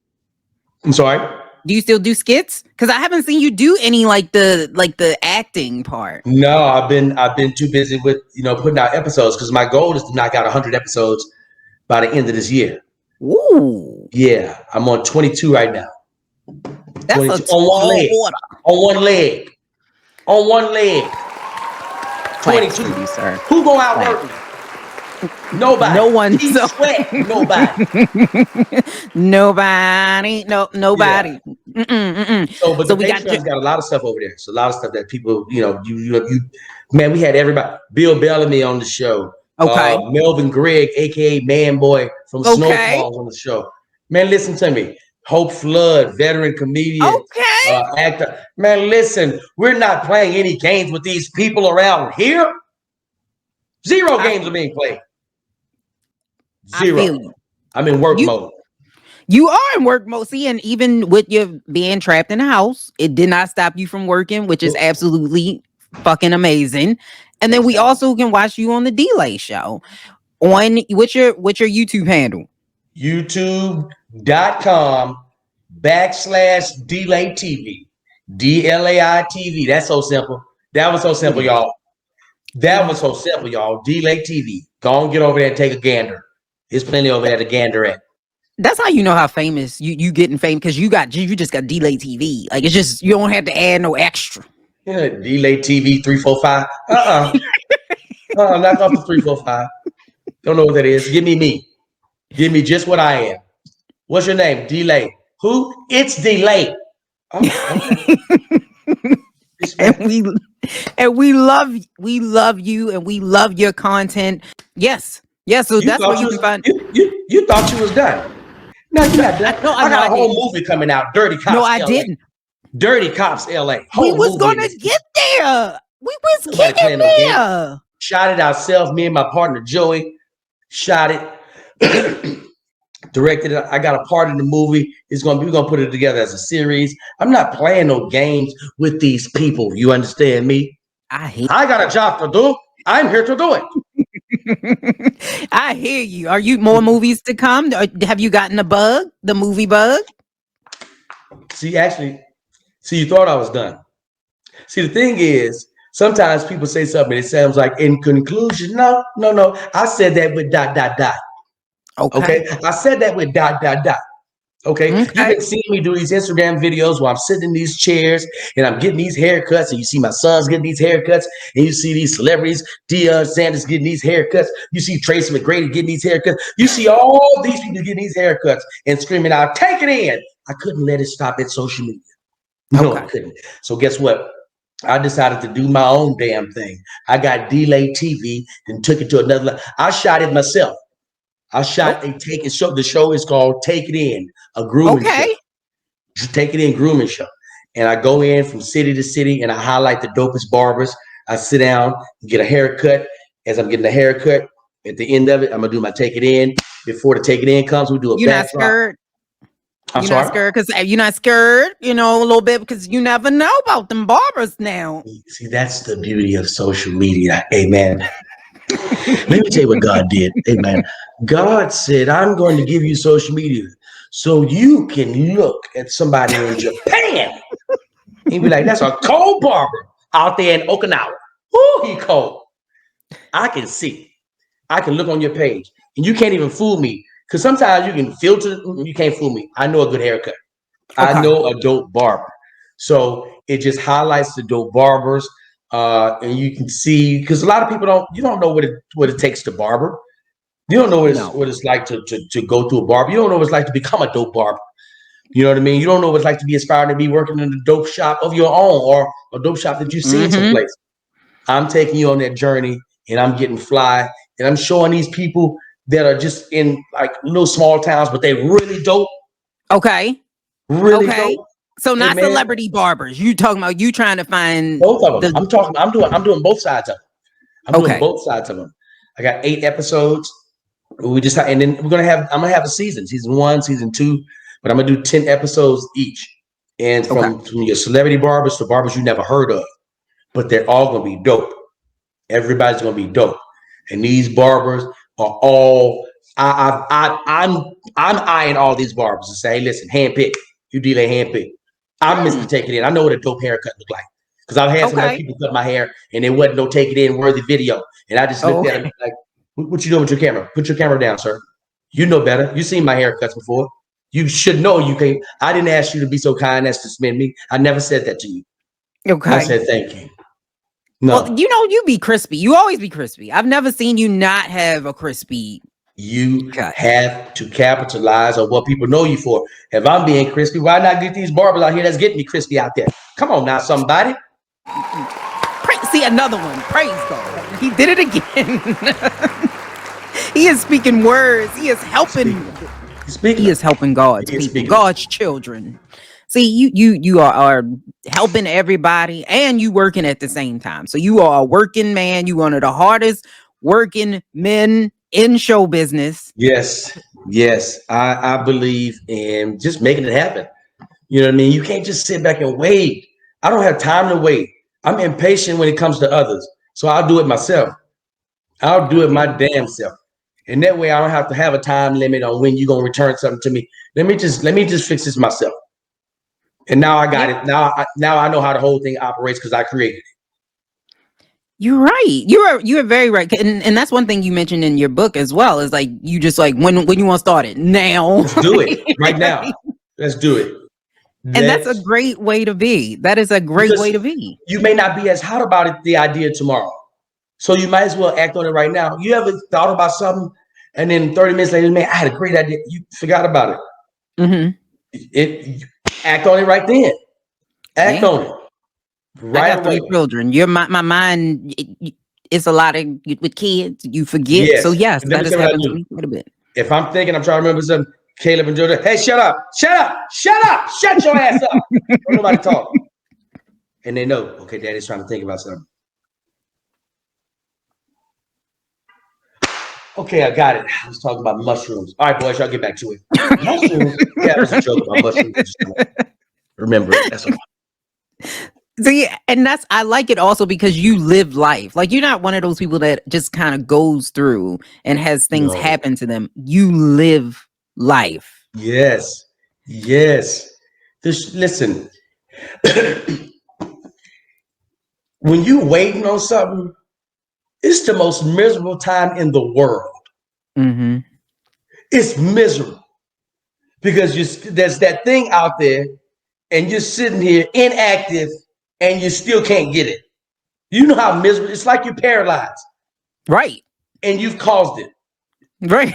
I'm sorry. Do you still do skits? Because I haven't seen you do any like the acting part. No, I've been too busy with putting out episodes because my goal is to knock out 100 episodes by the end of this year. Ooh, Yeah, I'm on 22 right now. that's a 22 on one tall leg. order. On one leg. On one leg. Claps 22. for you, sir. Who gonna Clap. outwork me? Nobody. No one. Keep So sweat. Nobody. nobody. No, Yeah. nobody. Mm-mm. So, but So the we got. Patreon's got a lot of stuff over there. It's a lot of stuff that people, man, we had everybody. Bill Bellamy on the show. Okay. Melvin Gregg, aka Man Boy from Okay. Snowfalls on the show. Man, listen to me. Hope Flood, veteran comedian, Okay. actor. Man, listen, we're not playing any games with these people around here. Zero I games are being played. I feel Zero. you. I'm in work You mode. you are in work mode. See, and even with you being trapped in the house, it did not stop you from working, which is absolutely fucking amazing. And then Thanks, we God. also can watch you on the Delay Show on what's your YouTube handle. YouTube.com/Delay TV. DLAI TV. That's so simple. That was so simple, It is. y'all. It That was is. so simple, y'all. Delay TV. Go on, get over there and take a gander. There's plenty over there to gander at. That's how you know how famous you getting famous because you just got Delay TV. Like it's just you don't have to add no extra. Yeah, Delay TV 345. Knock off the 345. Don't know what that is. Give me me. Give me just what I am. What's your name? Delay. Who? It's Delay. Oh, okay. and Respect. we love you and we love your content. Yes. Yes, so You that's where thought you you can was find. you thought you was done. No, you're not done. No, I I know got I a whole didn't. movie coming out. Dirty No, Cops I LA. didn't. Dirty Cops LA. We Whole was movie in gonna this. get there. We was Nobody getting playing no game. there. Shot it ourselves. Me and my partner Joey shot it. Directed it. I got a part in the movie. We're gonna put it together as a series. I'm not playing no games with these people. You understand me? I hear I got a job to do. I'm here to do it. I hear you. Are you more movies to come? Or have you gotten the movie bug? See, you thought I was done. See, the thing is, sometimes people say something, it sounds like in conclusion. No, no, no. I said that with dot, dot, dot. Okay. Okay. I said that with dot, dot, dot. Okay. You've Okay. been seeing me do these Instagram videos where I'm sitting in these chairs and I'm getting these haircuts, and you see my sons getting these haircuts, and you see these celebrities, Deion Sanders getting these haircuts. You see Tracy McGrady getting these haircuts. You see all these people getting these haircuts and screaming out, take it in. I couldn't let it stop at social media. No, I Okay. couldn't. So guess what? I decided to do my own damn thing. I got delayed TV and took it to another level. I shot it myself. I Oh, shot a take it show. The show is called Take It In, a grooming show. okay. Take It In grooming show. And I go in from city to city and I highlight the dopest barbers. I sit down, get a haircut. As I'm getting a haircut, at the end of it, I'm gonna do my Take It In. Before the Take It In comes, we do a You're not backdrop. scared. I'm You're not sorry. scared because you're not scared, a little bit because you never know about them barbers now. See, that's the beauty of social media. Amen. Let me tell you what God did. Amen. God said, I'm going to give you social media so you can look at somebody in Japan and be like, that's a cold barber out there in Okinawa. Whoo, he cold. I can see. I can look on your page and you can't even fool me. Because sometimes you can filter, you can't fool me. I know a good haircut. I Okay. know a dope barber. So it just highlights the dope barbers. And you can see because a lot of people you don't know what it takes to barber. You don't know No. what it's like to go through a barber. You don't know what it's like to become a dope barber. You know what I mean? You don't know what it's like to be aspiring to be working in a dope shop of your own or a dope shop that you've seen Mm-hmm. someplace. I'm taking you on that journey and I'm getting fly and I'm showing these people that are just in like little small towns, but they really dope, Okay. really Okay. dope. So Hey not man, celebrity barbers. You talking about you trying to find both of them. the I'm doing both sides of them. I'm doing okay. both sides of them. I got 8 episodes. And then I'm gonna have a season 1, season 2, but I'm gonna do 10 episodes each. And Okay. from your celebrity barbers to barbers you never heard of, but they're all gonna be dope. Everybody's gonna be dope. And these barbers are all I'm eyeing all these barbers and say, hey, listen, handpick. You delay handpick. I'm Mr. Hmm. Take It In. I know what a dope haircut look like. Because I've had some other Okay. people cut my hair and it wasn't no Take It In worthy video. And I just looked Oh, at them like, what you doing with your camera? Put your camera down, sir. You know better. You've seen my haircuts before. You should know you can't. I didn't ask you to be so kind as to spend me. I never said that to you. I okay. said thank you. Well, No. you be crispy. You always be crispy. I've never seen you not have a crispy You cut. have to capitalize on what people know you for. If I'm being crispy, why not get these barbers out here that's getting me crispy out there? Come on now, somebody. See another one. Praise God. He did it again. He is speaking words. He is He's speaking. helping. He's speaking He them. is helping God's He is people, speaking them. God's children. See, you are helping everybody and you working at the same time. So you are a working man. You one of the hardest working men in show business. Yes, yes. I believe in just making it happen. You know what I mean? You can't just sit back and wait. I don't have time to wait. I'm impatient when it comes to others. So I'll do it myself. I'll do it my damn self. And that way I don't have to have a time limit on when you're gonna return something to me. Let me just fix this myself. And now I got Yeah, it. Now I know how the whole thing operates because I created it. you're right. You are very right. And that's one thing you mentioned in your book as well. Is like you just like when you want to start it now. Let's do it right now. Let's do it. And that's a Let's great way to be. That is a great way because to be. you may not be as hot about it, the idea tomorrow. So you might as well act on it right now. You ever thought about something and then 30 minutes later, man, I had a great idea. You forgot about it. Hmm. It act on it right then. Act Yeah. on it I right got away. 3 children. My mind, it's a lot of with kids, you forget. So Yes. yes, Let that me has tell you what I happened to do. me quite a bit. If I'm thinking, I'm trying to remember something. Caleb and Jordan, hey, shut up, shut up, shut up, shut your ass up. Don't nobody talk. And they know, okay, daddy's trying to think about something. Okay, I got it. I was talking about mushrooms. All right, boys, y'all get back to it. Mushrooms. Yeah, it was a joke about mushrooms. Just remember it. That's all. See, and that's I like it also because you live life. Like you're not one of those people that just kind of goes through and has things No. happen to them. You live life. Yes. Yes. Listen, when you waiting on something, it's the most miserable time in the world. Hmm. It's miserable because there's that thing out there and you're sitting here inactive and you still can't get it. You know how miserable it's like you're paralyzed Right. and you've caused it. Right.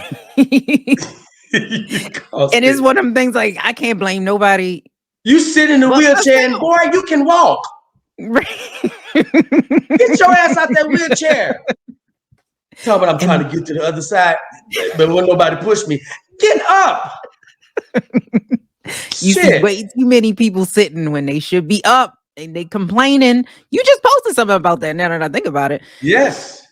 You've caused And it's it. one of them things like I can't blame nobody You sit in the But wheelchair and boy, you can walk. Get your ass out that wheelchair. Tell me I'm trying to get to the other side, but when nobody push me, get up. You see way too many people sitting when they should be up and they complaining. You just posted something about that. Now that I think about it. Yes.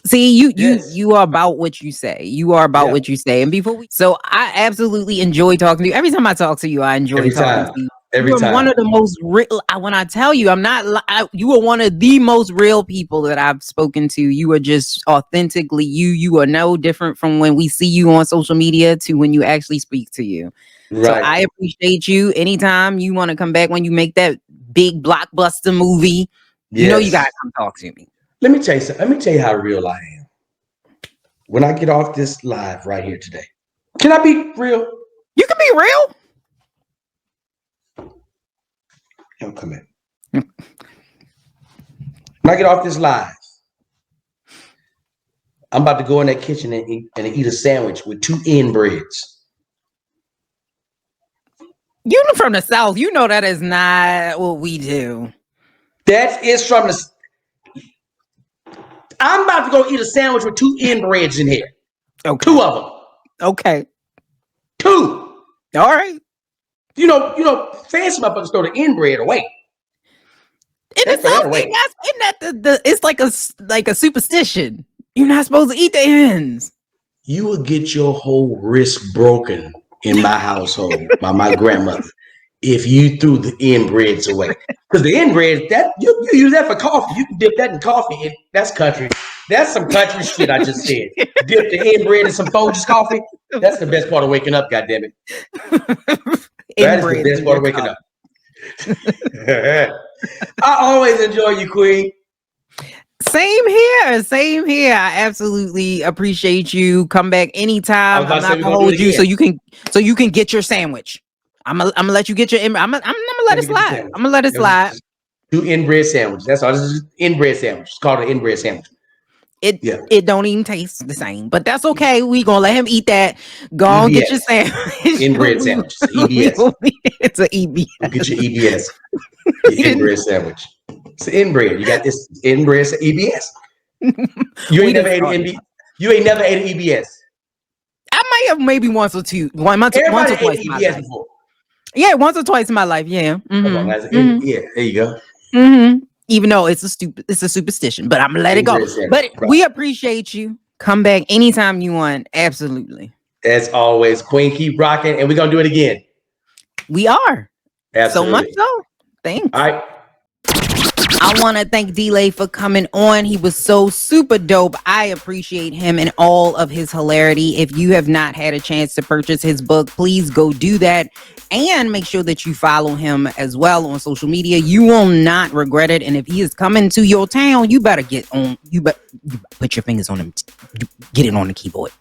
See, you are about what you say. You are about what you say. And so I absolutely enjoy talking to you. Every time I talk to you, I enjoy talking to you. You're one of the most real. When I tell you, you are one of the most real people that I've spoken to. You are just authentically you. You are no different from when we see you on social media to when you actually speak to you. Right. So I appreciate you. Anytime you want to come back when you make that big blockbuster movie, you know you gotta come talk to me. Let me tell you something. Let me tell you how real I am. When I get off this live right here today, can I be real? You can be real. Don't come in. When I get off this live, I'm about to go in that kitchen and eat a sandwich with 2 end breads. You're from the South. You know that is not what we do. That is from the... I'm about to go eat a sandwich with 2 end breads in here. Okay. 2 of them. Okay. 2. All right. You know, fancy motherfuckers throw the end bread away. In the South, it's like a superstition. You're not supposed to eat the ends. You will get your whole wrist broken in my household by my grandmother if you threw the end breads away. Because the end breads, that you use that for coffee. You can dip that in coffee. That's country. That's some country shit I just said. Dip the end bread in some Folgers coffee. That's the best part of waking up, goddammit. That is the best part of waking up. I always enjoy you, Queen. Same here. I absolutely appreciate you. Come back anytime. I'm not gonna hold you so you can get your sandwich. I'm gonna let you get your. I'm gonna let it slide. I'm gonna let it slide. 2 inbred sandwiches. That's all. This is inbred sandwich. It's called an inbred sandwich. It don't even taste the same, but that's okay. We gonna let him eat that. Go on, get your sandwich. Inbred sandwich. EBS. It's an EBS. Get your EBS. Your inbred sandwich. It's inbred. You got this inbred EBS. You ain't never ate an You ain't never ate an EBS. I might have maybe once or twice in my life. Before. Yeah, once or twice in my life. Yeah. Mm-hmm. Yeah, there you go. Mm-hmm. Even though it's a superstition, but I'm gonna let it go. But we appreciate you. Come back anytime you want. Absolutely. As always, Queen, keep rocking, and we're gonna do it again. We are. Absolutely. So much so. Thanks. All right. I want to thank D-Lay for coming on. He was so super dope. I appreciate him and all of his hilarity. If you have not had a chance to purchase his book, please go do that. And make sure that you follow him as well on social media. You will not regret it. And if he is coming to your town, you better get on. You put your fingers on him. Get it on the keyboard.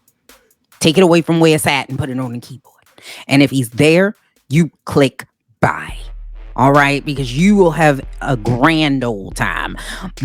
Take it away from where it's at and put it on the keyboard. And if he's there, you click buy. All right, because you will have a grand old time.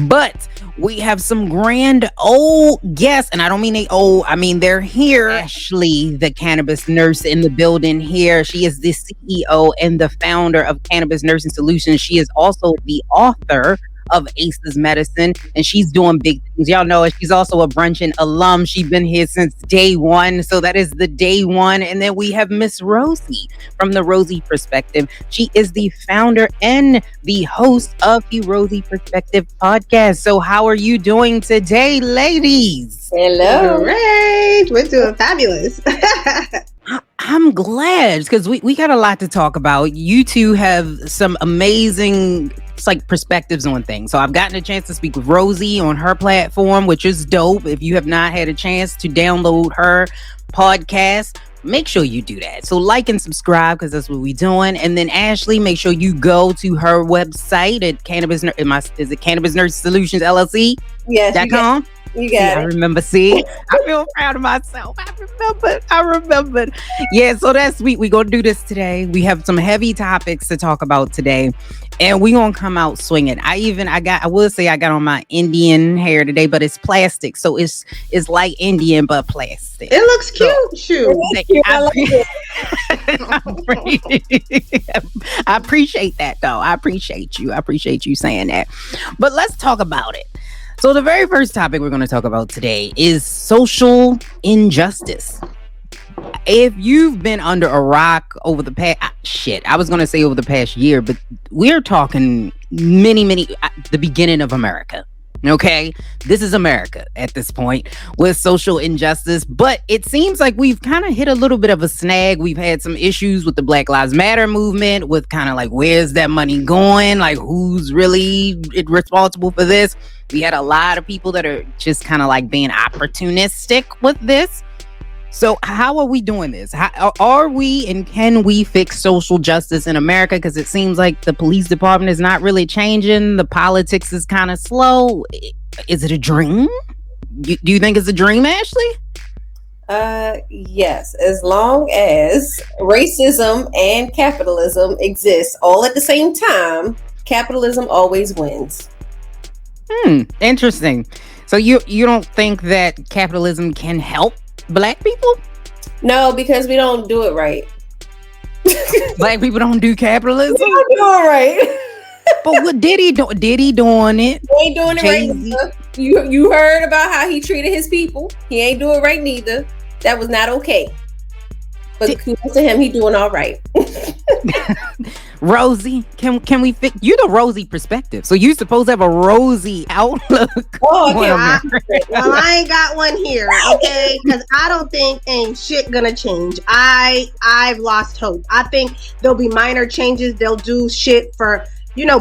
But we have some grand old guests, and I don't mean they old, I mean they're here. Ashley, the Cannabis Nurse, in the building here. She is the CEO and the founder of Cannabis Nursing Solutions. She is also the author of Aces Medicine, and she's doing big things. Y'all know it. She's also a Bruncheon alum. She's been here since day one, so that is the day one. And then we have Miss Rosey from the Rosey Perspective. She is the founder and the host of the Rosey Perspective podcast. So how are you doing today, ladies? Hello. Great. We're doing fabulous. I'm glad because we got a lot to talk about. You two have some amazing perspectives on things. So I've gotten a chance to speak with Rosey on her platform, which is dope. If you have not had a chance to download her podcast, make sure you do that. So like and subscribe because that's what we're doing. And then Ashley, make sure you go to her website at Cannabis Nurse. Is it Cannabis Nurse Solutions LLC? Yes. .com? You See, got I it. remember. See, I feel proud of myself. I remembered. Yeah, so that's sweet. We're going to do this today. We have some heavy topics to talk about today. And we're going to come out swinging. I will say I got on my Indian hair today, but it's plastic. So it's like Indian, but plastic. It looks So cute. Shoot. I like it. I appreciate that, though. I appreciate you. I appreciate you saying that. But let's talk about it. So, the very first topic we're going to talk about today is social injustice. If you've been under a rock over the past I was going to say over the past year, but we're talking the beginning of America. Okay, this is America at this point with social injustice, but it seems like we've kind of hit a little bit of a snag. We've had some issues with the Black Lives Matter movement, with kind of like, where's that money going? Like, who's really responsible for this? We had a lot of people that are just kind of like being opportunistic with this. So how are we doing this? How are we, and can we fix social justice in America? Because it seems like the police department is not really changing. The politics is kind of slow. Is it a dream? Do you think it's a dream, Ashley? Yes, as long as racism and capitalism exist all at the same time, capitalism always wins. Interesting. So you don't think that capitalism can help Black people? No, because we don't do it right. Black people don't do capitalism? We don't do it right. But what Diddy doing it? He ain't doing it right neither. You heard about how he treated his people. He ain't doing it right neither. That was not okay. But kudos to him, he doing all right. Rosey, can we fix you the Rosey perspective? So you supposed to have a rosy outlook. Oh, okay. Well, I ain't got one here, okay? Because I don't think ain't shit gonna change. I've lost hope. I think there'll be minor changes. They'll do shit for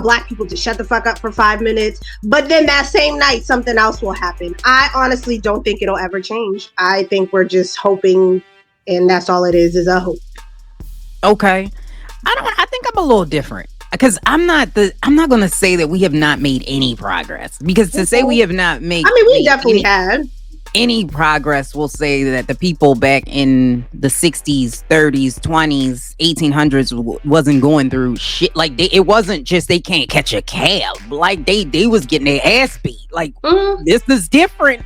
Black people to shut the fuck up for 5 minutes. But then that same night, something else will happen. I honestly don't think it'll ever change. I think we're just hoping, and that's all it is a hope. Okay. I think I'm a little different, because I'm not going to say that we have not made any progress, because to say we have not made, we definitely had any progress will say that the people back in the 60s, 30s, 20s, 1800s wasn't going through shit. Like it wasn't just they can't catch a cab. Like they was getting their ass beat. Like this is different.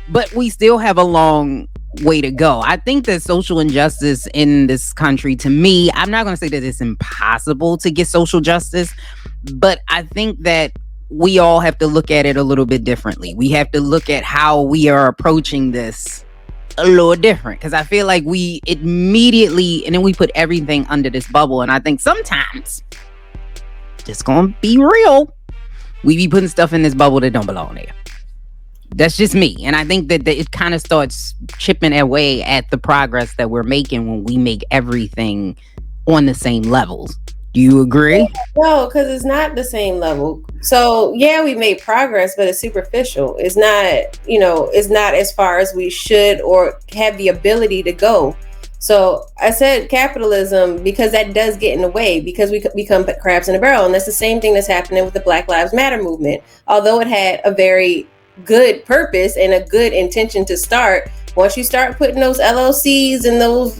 But we still have a long way to go. I think that social injustice in this country, to me, I'm not going to say that it's impossible to get social justice, but I think that we all have to look at it a little bit differently. We have to look at how we are approaching this a little different, because I feel like we immediately, and then we put everything under this bubble. And I think sometimes, just gonna be real, we be putting stuff in this bubble that don't belong there. That's just me. And I think that it kind of starts chipping away at the progress that we're making when we make everything on the same levels. Do you agree? No, because it's not the same level. So yeah, we made progress, but it's superficial. It's not, it's not as far as we should or have the ability to go. So I said capitalism because that does get in the way, because we become crabs in a barrel. And that's the same thing that's happening with the Black Lives Matter movement. Although it had a very good purpose and a good intention to start, once you start putting those LLCs and those,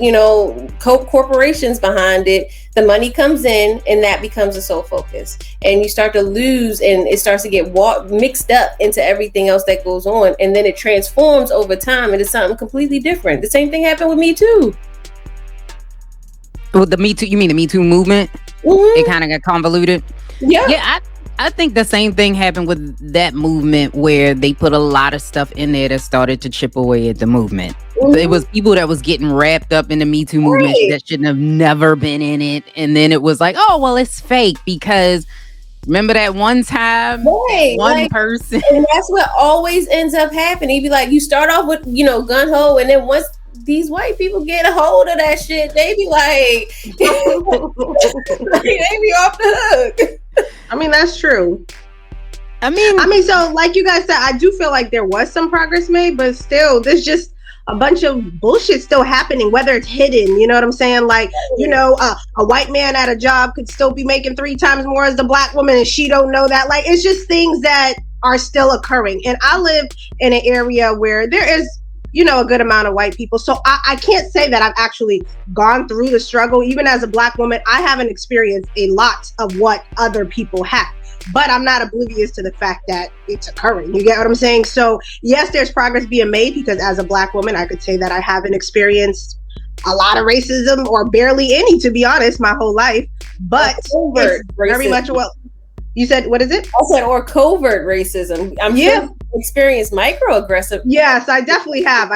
corporations behind it, the money comes in and that becomes the sole focus. And you start to lose, and it starts to get mixed up into everything else that goes on. And then it transforms over time into something completely different. The same thing happened with Me Too. With the Me Too, you mean the Me Too movement? Mm-hmm. It kind of got convoluted. Yeah. I think the same thing happened with that movement, where they put a lot of stuff in there that started to chip away at the movement. Mm-hmm. It was people that was getting wrapped up in the Me Too movement that shouldn't have never been in it. And then it was like, oh, well, it's fake because remember that one time, one person. And that's what always ends up happening. You'd be like, you start off with, gun ho, and then once these white people get a hold of that shit, they be like, they be off the hook. I mean, that's true. I mean, so like you guys said, I do feel like there was some progress made, but still, there's just a bunch of bullshit still happening, whether it's hidden, you know what I'm saying? Like, a white man at a job could still be making 3 times more as the black woman, and she don't know that. Like, it's just things that are still occurring. And I live in an area where there is, a good amount of white people. So I can't say that I've actually gone through the struggle. Even as a Black woman, I haven't experienced a lot of what other people have. But I'm not oblivious to the fact that it's occurring. You get what I'm saying? So yes, there's progress being made, because as a Black woman, I could say that I haven't experienced a lot of racism, or barely any, to be honest, my whole life. But it's very much well. You said, what is it? I said, or covert racism. I'm sure experienced microaggressive. Yes, I definitely have.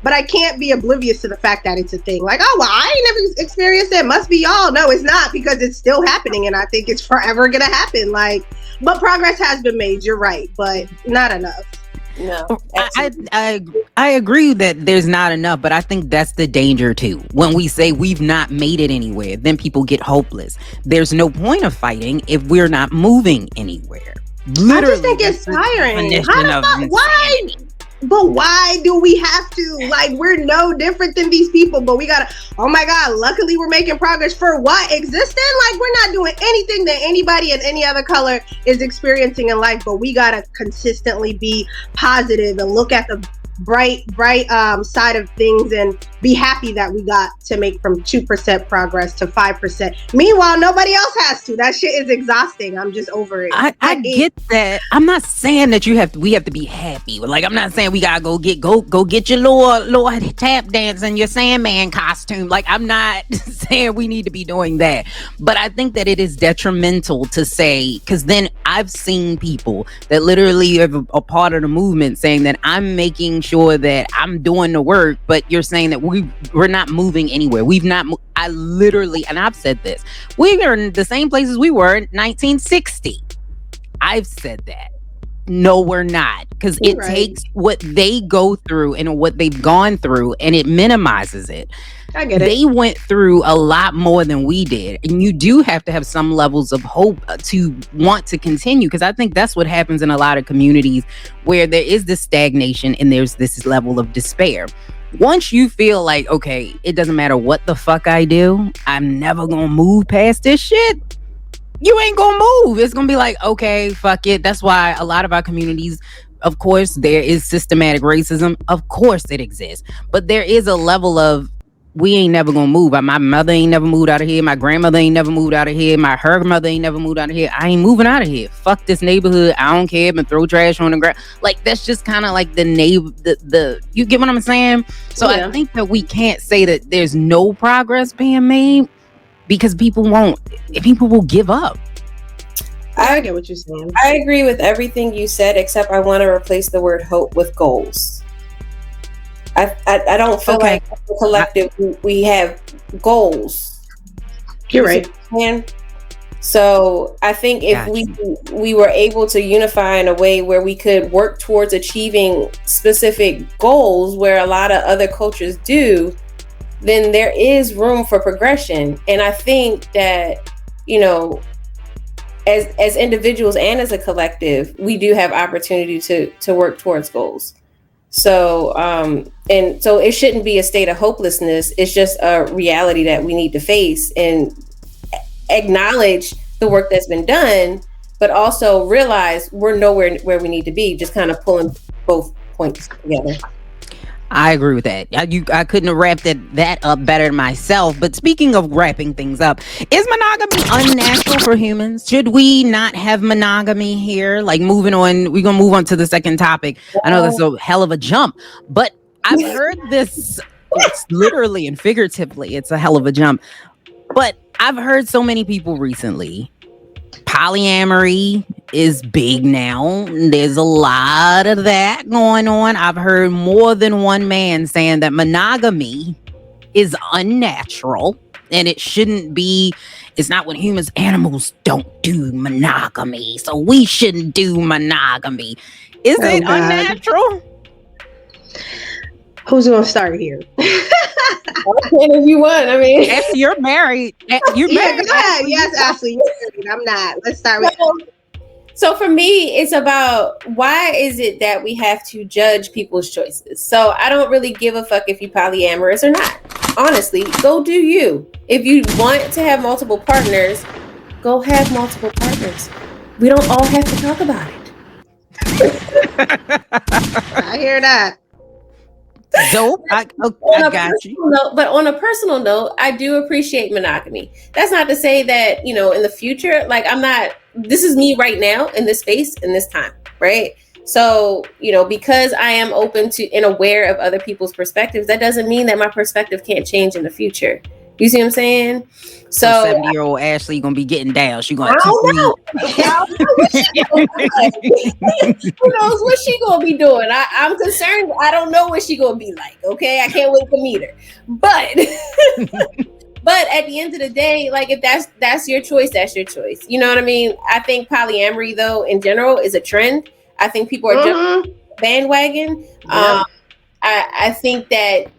But I can't be oblivious to the fact that it's a thing. Like, oh, well, I ain't never experienced it. Must be y'all. No, it's not, because it's still happening, and I think it's forever gonna happen. Like, but progress has been made. You're right, but not enough. No, I agree that there's not enough, but I think that's the danger too. When we say we've not made it anywhere, then people get hopeless. There's no point of fighting if we're not moving anywhere. Literally, I just think it's tiring. How the fuck? Why? But why do we have to? Like, we're no different than these people, but we gotta, oh my God, luckily we're making progress for what? Existing? Like, we're not doing anything that anybody in any other color is experiencing in life, but we gotta consistently be positive and look at the bright side of things and be happy that we got to make from 2% progress to 5%. Meanwhile, nobody else has to. That shit is exhausting. I'm just over it. I get that. I'm not saying that we have to be happy. Like, I'm not saying we gotta go get your little tap dance and your Sandman costume. Like, I'm not saying we need to be doing that. But I think that it is detrimental to say, because then I've seen people that literally are a part of the movement saying that I'm making sure that I'm doing the work, but you're saying that we're not moving anywhere. We've not. I literally, and I've said this, we are in the same places we were in 1960. I've said that. No, we're not, because it takes what they go through and what they've gone through, and it minimizes it. I get it. They went through a lot more than we did, and you do have to have some levels of hope to want to continue, because I think that's what happens in a lot of communities where there is this stagnation and there's this level of despair. Once you feel like, okay, it doesn't matter what the fuck I do, I'm never gonna move past this shit, you ain't gonna move. It's gonna be like, okay, fuck it. That's why a lot of our communities, of course, there is systematic racism. Of course it exists. But there is a level of, we ain't never gonna move. My mother ain't never moved out of here. My grandmother ain't never moved out of here. Her mother ain't never moved out of here. I ain't moving out of here. Fuck this neighborhood. I don't care. And throw trash on the ground. Like, that's just kind of like the you get what I'm saying? So I think that we can't say that there's no progress being made, because people will give up. I get what you're saying. I agree with everything you said, except I want to replace the word hope with goals. I don't feel like as a collective we have goals. You're right. So I think if we were able to unify in a way where we could work towards achieving specific goals where a lot of other cultures do, then there is room for progression. And I think that, as individuals and as a collective, we do have opportunity to work towards goals. So, and so it shouldn't be a state of hopelessness. It's just a reality that we need to face and acknowledge the work that's been done, but also realize we're nowhere where we need to be, just kind of pulling both points together. I agree with that. I couldn't have wrapped that up better myself. But speaking of wrapping things up, is monogamy unnatural for humans? Should we not have monogamy here? Like, moving on, we're going to move on to the second topic. I know that's a hell of a jump, but I've heard this, it's literally and figuratively, it's a hell of a jump. But I've heard so many people recently, polyamory is big now. There's a lot of that going on. I've heard more than one man saying that monogamy is unnatural and it shouldn't be. It's not what humans, animals don't do monogamy, so we shouldn't do monogamy. Is it unnatural? Who's gonna start here? If you want, I mean, Ashley, you're married. You're married. Go ahead. Yes, Ashley, you're married. I'm not. Let's start with. So for me, it's about, why is it that we have to judge people's choices? So I don't really give a fuck if you polyamorous or not. Honestly, go do you. If you want to have multiple partners, go have multiple partners. We don't all have to talk about it. I hear that. Dope. I got you. But on a personal note, I do appreciate monogamy. That's not to say that, in the future, like this is me right now in this space, in this time, right? So, because I am open to and aware of other people's perspectives, that doesn't mean that my perspective can't change in the future. You see what I'm saying? So 70-year-old Ashley gonna be getting down. She gonna. I don't know. Who knows what she gonna be doing? I'm concerned. I don't know what she gonna be like. Okay, I can't wait to meet her. But but at the end of the day, like if that's your choice, that's your choice. You know what I mean? I think polyamory, though, in general, is a trend. I think people are just bandwagon. I think that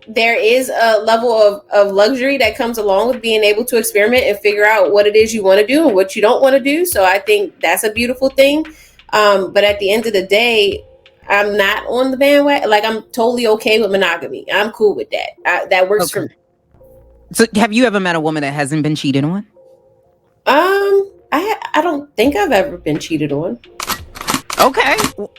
there is a level of luxury that comes along with being able to experiment and figure out what it is you want to do and what you don't want to do. So I think that's a beautiful thing. But at the end of the day, I'm not on the bandwagon. Like, I'm totally okay with monogamy. I'm cool with that. That works for me. So have you ever met a woman that hasn't been cheated on? I don't think I've ever been cheated on. Okay.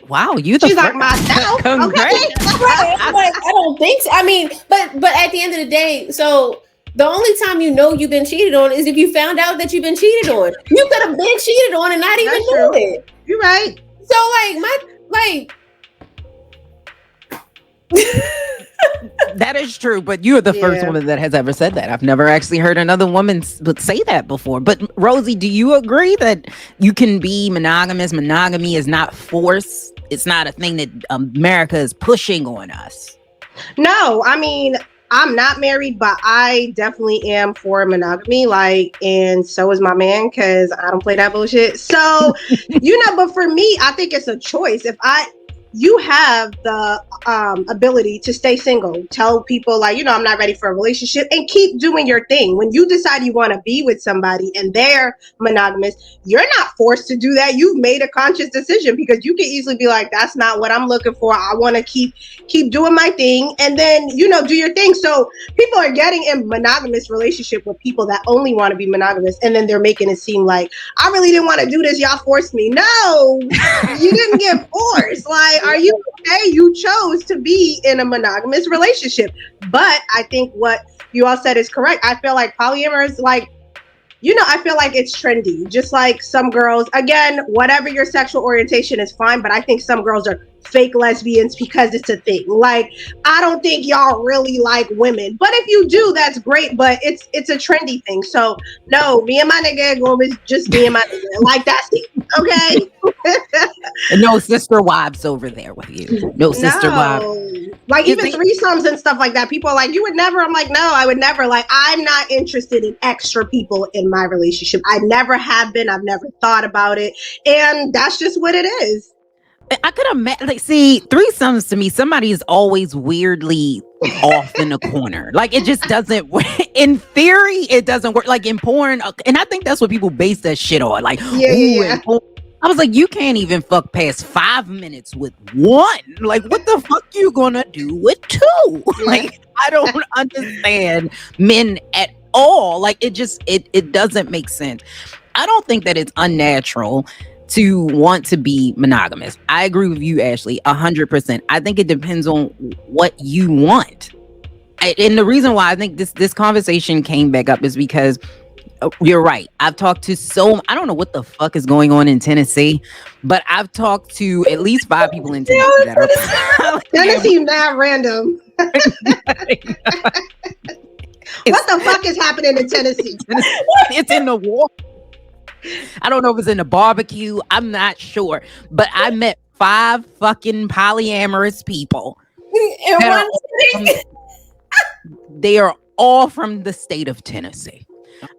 Wow, she's like myself. Okay. I don't think so. I mean, but at the end of the day, so the only time you've been cheated on is if you found out that you've been cheated on. You could have been cheated on and not even know it. You're right. So that is true, but you're the first woman that has ever said that. I've never actually heard another woman say that before. But Rosey, do you agree that you can be monogamous? Monogamy is not force. It's not a thing that America is pushing on us. No, I mean, I'm not married, but I definitely am for monogamy. And so is my man, because I don't play that bullshit. So, but for me, I think it's a choice. You have the ability to stay single, tell people I'm not ready for a relationship, and keep doing your thing. When you decide you want to be with somebody and they're monogamous, you're not forced to do that. You've made a conscious decision, because you can easily be like, that's not what I'm looking for. I want to keep doing my thing, and then, do your thing. So people are getting in monogamous relationship with people that only want to be monogamous, and then they're making it seem like, I really didn't want to do this. Y'all forced me. No, you didn't get forced. Are you okay? You chose to be in a monogamous relationship. But I think what you all said is correct. I feel like polyamorous, I feel like it's trendy. Just like some girls, again, whatever your sexual orientation is fine, but I think some girls are fake lesbians because it's a thing. I don't think y'all really like women, but if you do, that's great. But it's a trendy thing. So no, me and my nigga going just me and my nigga. That's it. Okay. No sister wives over there with you. No sister wives. Even threesomes and stuff like that. People are like, you would never. I'm like, no, I would never. I'm not interested in extra people in my relationship. I never have been. I've never thought about it. And that's just what it is. I could imagine, threesomes to me, somebody is always weirdly off in the corner. It just doesn't work. In theory, it doesn't work. In porn, and I think that's what people base that shit on. In porn, I was like, you can't even fuck past 5 minutes with one. What the fuck you gonna do with two? I don't understand men at all. It doesn't make sense. I don't think that it's unnatural to want to be monogamous. I agree with you, Ashley, 100%. I think it depends on what you want. And the reason why I think this conversation came back up is because you're right. I've talked to I don't know what the fuck is going on in Tennessee, but I've talked to at least 5 people in Tennessee that are Tennessee, not random. What the fuck is happening in Tennessee? It's in the war. I don't know if it's in the barbecue. I'm not sure. But I met 5 fucking polyamorous people. They are all from the state of Tennessee.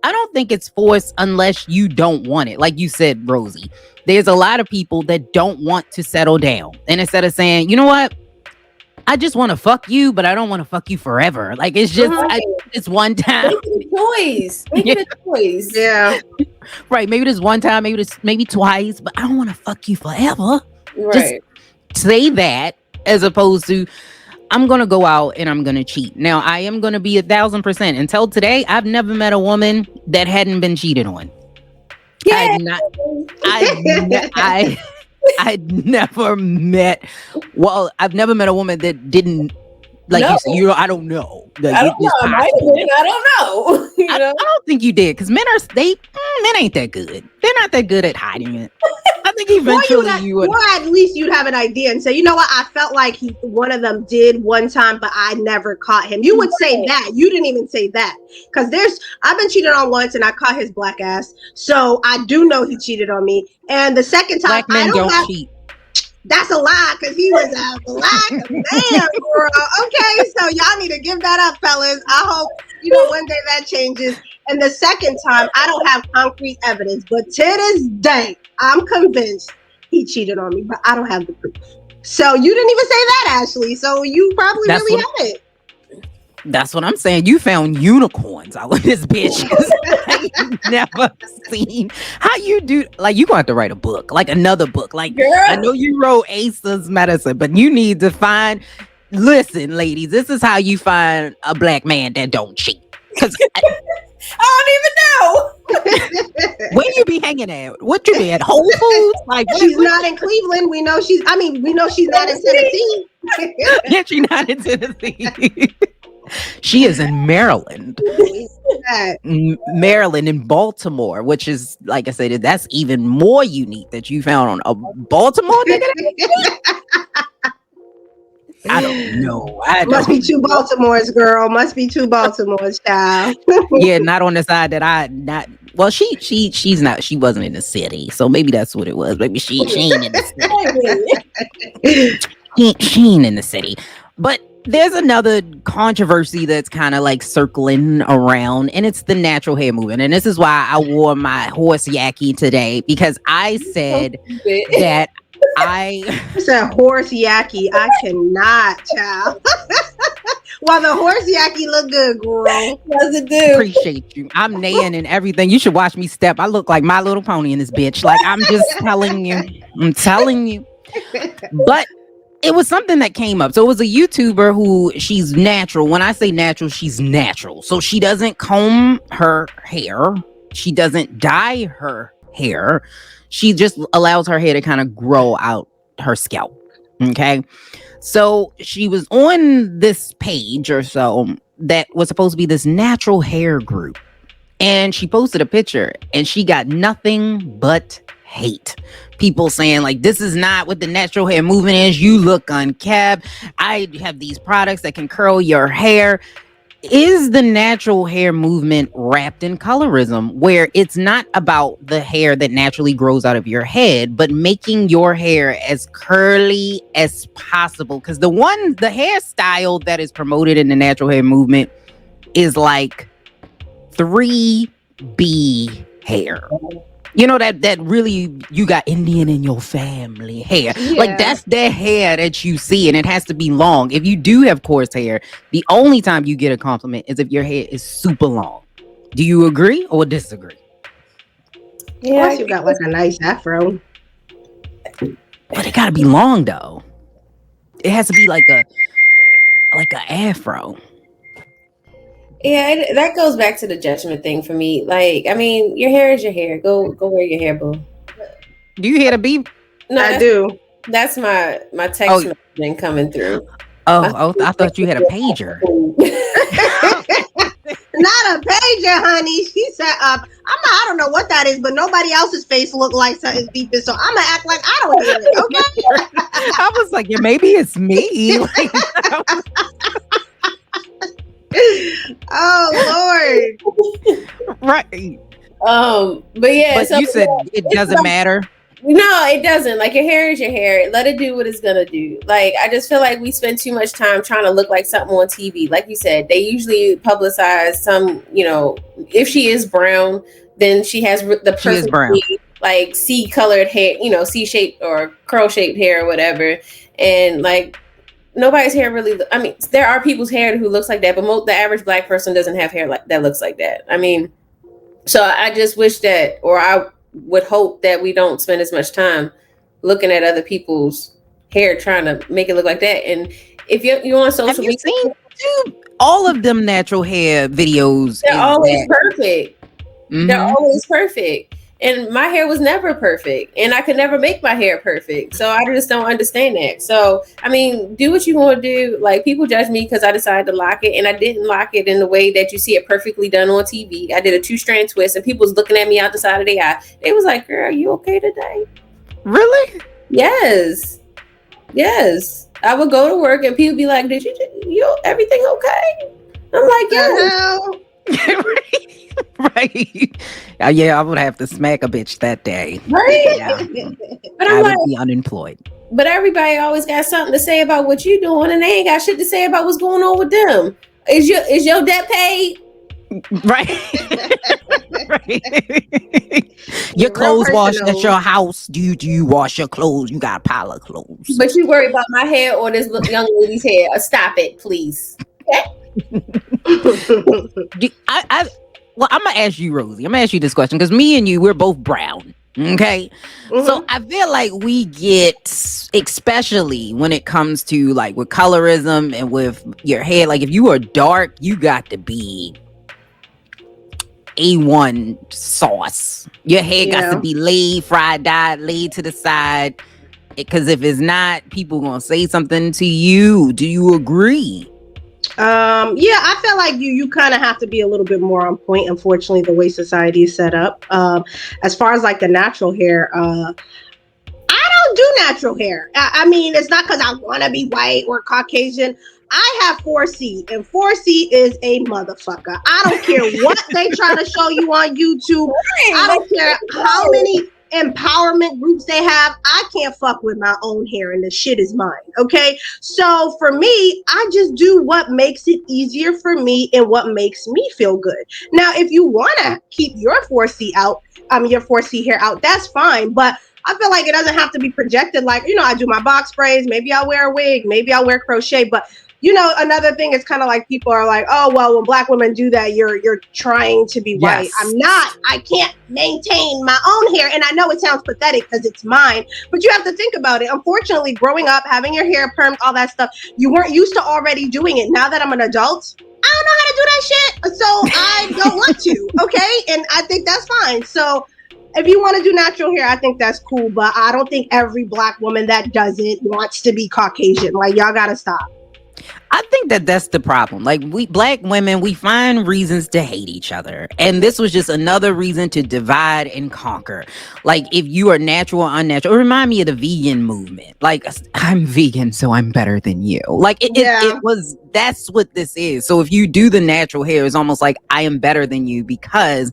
I don't think it's forced unless you don't want it. Like you said, Rosey, there's a lot of people that don't want to settle down. And instead of saying, you know what? I just want to fuck you, but I don't want to fuck you forever. It's just it's one time. Make it a choice. Yeah. Right. Maybe this one time, maybe twice, but I don't want to fuck you forever. Right. Just say that, as opposed to, I'm going to go out and I'm going to cheat. Now, I am going to be 1,000%. Until today, I've never met a woman that hadn't been cheated on. Yeah. I'd never met. Well, I've never met a woman that didn't like No. you said. You know, I don't know. Like, I don't know. it's I might have possible. been. I don't know. You I know? don't think you did because men ain't that good. They're not that good at hiding it. I think eventually you would. Or at least you'd have an idea and say, you know what, I felt like one of them did one time, but I never caught him. You would say that. You didn't even say that. Because I've been cheated on once and I caught his black ass. So I do know he cheated on me. And the second time, Black men don't cheat. That's a lie because he was a black man, bro. Okay, so y'all need to give that up, fellas. I hope, one day that changes. And the second time, I don't have concrete evidence, but to this day, I'm convinced he cheated on me, but I don't have the proof. So you didn't even say that, Ashley. So you probably really had it. That's what I'm saying. You found unicorns out of this bitch. I never seen how you do. Like, you gonna have to write a book, like another book. Like, girl, I know you wrote Ace's Medicine, but you need to find. Listen, ladies, this is how you find a black man that don't cheat. Because I don't even know. Where you be hanging at? What you be at Whole Foods? Like, she's not in Cleveland. We know she's not in Tennessee. Yeah, she's not in Tennessee. She is in Maryland. Maryland and Baltimore, which is, like I said, that's even more unique that you found on a Baltimore nigga. I don't know. Must be two Baltimores, girl. Must be two Baltimores, child. Yeah, not on the side that well, she's not. She wasn't in the city, so maybe that's what it was. Maybe she ain't in the city. She ain't in the city, but. There's another controversy that's kind of like circling around, and it's the natural hair movement. And this is why I wore my horse yaki today, because I said that I said horse yaki. I cannot, child. Well, the horse yaki look good, girl. Does it do? Appreciate you. I'm nailing and everything. You should watch me step. I look like My Little Pony in this bitch. Like, I'm just telling you. I'm telling you. But it was something that came up. So it was a YouTuber who she's natural. When I say natural, she's natural. So she doesn't comb her hair. She doesn't dye her hair. She just allows her hair to kind of grow out her scalp. Okay. So she was on this page or so that was supposed to be this natural hair group. And she posted a picture and she got nothing but hate. People saying like, this is not what the natural hair movement is. You look unkept. I have these products that can curl your hair. Is the natural hair movement wrapped in colorism, where it's not about the hair that naturally grows out of your head, but making your hair as curly as possible? Because the hairstyle that is promoted in the natural hair movement is like 3B hair. You know, that really, you got Indian in your family hair. Yeah. Like, that's the hair that you see, and it has to be long. If you do have coarse hair, the only time you get a compliment is if your hair is super long. Do you agree or disagree? Yeah, plus you got like a nice afro. But it gotta be long though. It has to be like a afro. Yeah, that goes back to the judgment thing for me. Like, I mean, your hair is your hair. Go wear your hair, boo. Do you hear the beep? No, I do. That's my text messaging coming through. Oh, I thought you had a pager. Not a pager, honey. She said, I don't know what that is, but nobody else's face looked like something's beeping, so I'm gonna act like I don't hear it. Okay. I was like, yeah, maybe it's me. Oh Lord. Right. But yeah, but so you said it doesn't matter. No, it doesn't. Like, your hair is your hair. Let it do what it's gonna do. Like, I just feel like we spend too much time trying to look like something on TV. Like you said, they usually publicize some, if she is brown, then she has the perfect, like, C-colored hair, C-shaped or curl-shaped hair or whatever. And like, nobody's hair really, I mean, there are people's hair who looks like that, but the average black person doesn't have hair like that looks like that. I mean, so I just wish that, or I would hope that we don't spend as much time looking at other people's hair trying to make it look like that. And if you on social media, seen all of them natural hair videos, they're always perfect. Mm-hmm. They're always perfect. and my hair was never perfect, and I could never make my hair perfect. So I just don't understand that. So I mean, do what you want to do. Like, people judge me because I decided to lock it, and I didn't lock it in the way that you see it perfectly done on TV. I did a 2-strand twist, and people was looking at me out the side of their eye. They was like, "Girl, are you okay today?" Really? Yes. Yes. I would go to work and people be like, "Did you everything okay?" I'm like, "Yes." Right. Yeah, I would have to smack a bitch that day. Right. Yeah. But I I'm would like, be unemployed. but everybody always got something to say about what you doing, and they ain't got shit to say about what's going on with them. Is your debt paid? Right. Right. Your clothes washed at your house. Do you wash your clothes? You got a pile of clothes. But you worry about my hair or this young lady's hair. Stop it, please. Okay? Well, I'm gonna ask you, Rosey. I'm gonna ask you this question because me and you, we're both brown. Okay. Mm-hmm. So I feel like we get, especially when it comes to like with colorism and with your hair, like if you are dark, you got to be A1 sauce. Your hair got to be laid, fried, dyed, laid to the side. Because if it's not, people gonna say something to you. Do you agree? Yeah, I feel like you kind of have to be a little bit more on point, unfortunately, the way society is set up. As far as like the natural hair, I don't do natural hair. I mean, it's not because I want to be white or Caucasian. I have 4C, and 4C is a motherfucker. I don't care what they try to show you on YouTube. I don't care how many empowerment groups they have. I can't fuck with my own hair, and the shit is mine. Okay, so for me, I just do what makes it easier for me and what makes me feel good. Now, if you want to keep your 4C out, your 4C hair out, that's fine, but I feel like it doesn't have to be projected. Like, I do my box braids, maybe I'll wear a wig, maybe I'll wear crochet, but another thing is kind of like people are like, oh, well, when Black women do that, you're trying to be white. Yes. I'm not. I can't maintain my own hair. And I know it sounds pathetic because it's mine, but you have to think about it. Unfortunately, growing up, having your hair permed, all that stuff, you weren't used to already doing it. Now that I'm an adult, I don't know how to do that shit. So I don't want to. Okay. And I think that's fine. So if you want to do natural hair, I think that's cool. But I don't think every Black woman that does it wants to be Caucasian. Like, y'all got to stop. I think that's the problem. Like, we Black women, we find reasons to hate each other. And this was just another reason to divide and conquer. Like, if you are natural or unnatural, it remind me of the vegan movement. Like, I'm vegan, so I'm better than you. Like, that's what this is. So if you do the natural hair, it's almost like I am better than you because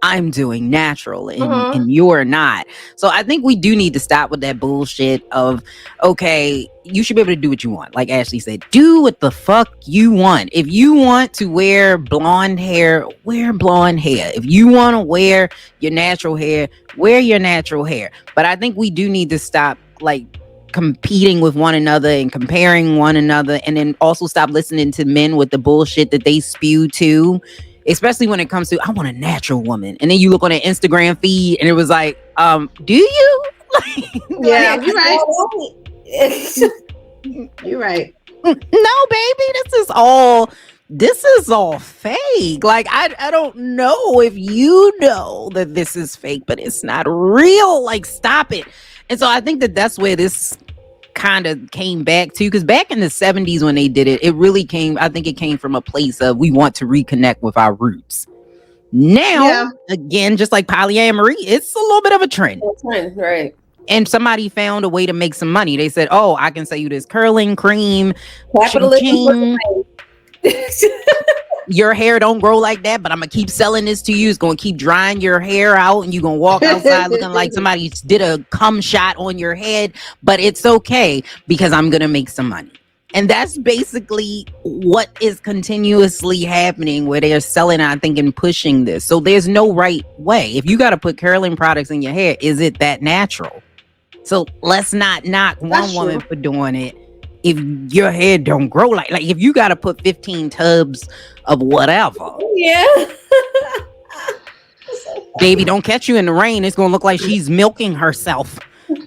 I'm doing natural and you're not. So I think we do need to stop with that bullshit of, okay, you should be able to do what you want. Like Ashley said, do what the fuck you want. If you want to wear blonde hair, wear blonde hair. If you want to wear your natural hair, wear your natural hair. But I think we do need to stop like competing with one another and comparing one another, and then also stop listening to men with the bullshit that they spew too. Especially when it comes to, I want a natural woman. And then you look on an Instagram feed and it was like, do you? Yeah, you're right. You're right. No, baby, this is all fake. Like, I don't know if you know that this is fake, but it's not real. Like, stop it. And so I think that's where this kind of came back to, because back in the 70s when they did it, I think it came from a place of we want to reconnect with our roots. Now, again, just like polyamory, it's a little bit of a trend. Right. And somebody found a way to make some money. They said, oh, I can sell you this curling cream. Capitalism. Your hair don't grow like that, but I'm going to keep selling this to you. It's going to keep drying your hair out and you're going to walk outside looking like somebody did a cum shot on your head. But it's okay because I'm going to make some money. And that's basically what is continuously happening where they're selling, I think, and pushing this. So there's no right way. If you got to put curling products in your hair, is it that natural? So let's not knock one woman for doing it. If your hair don't grow like if you got to put 15 tubs of whatever. Yeah. Baby, don't catch you in the rain. It's going to look like she's milking herself.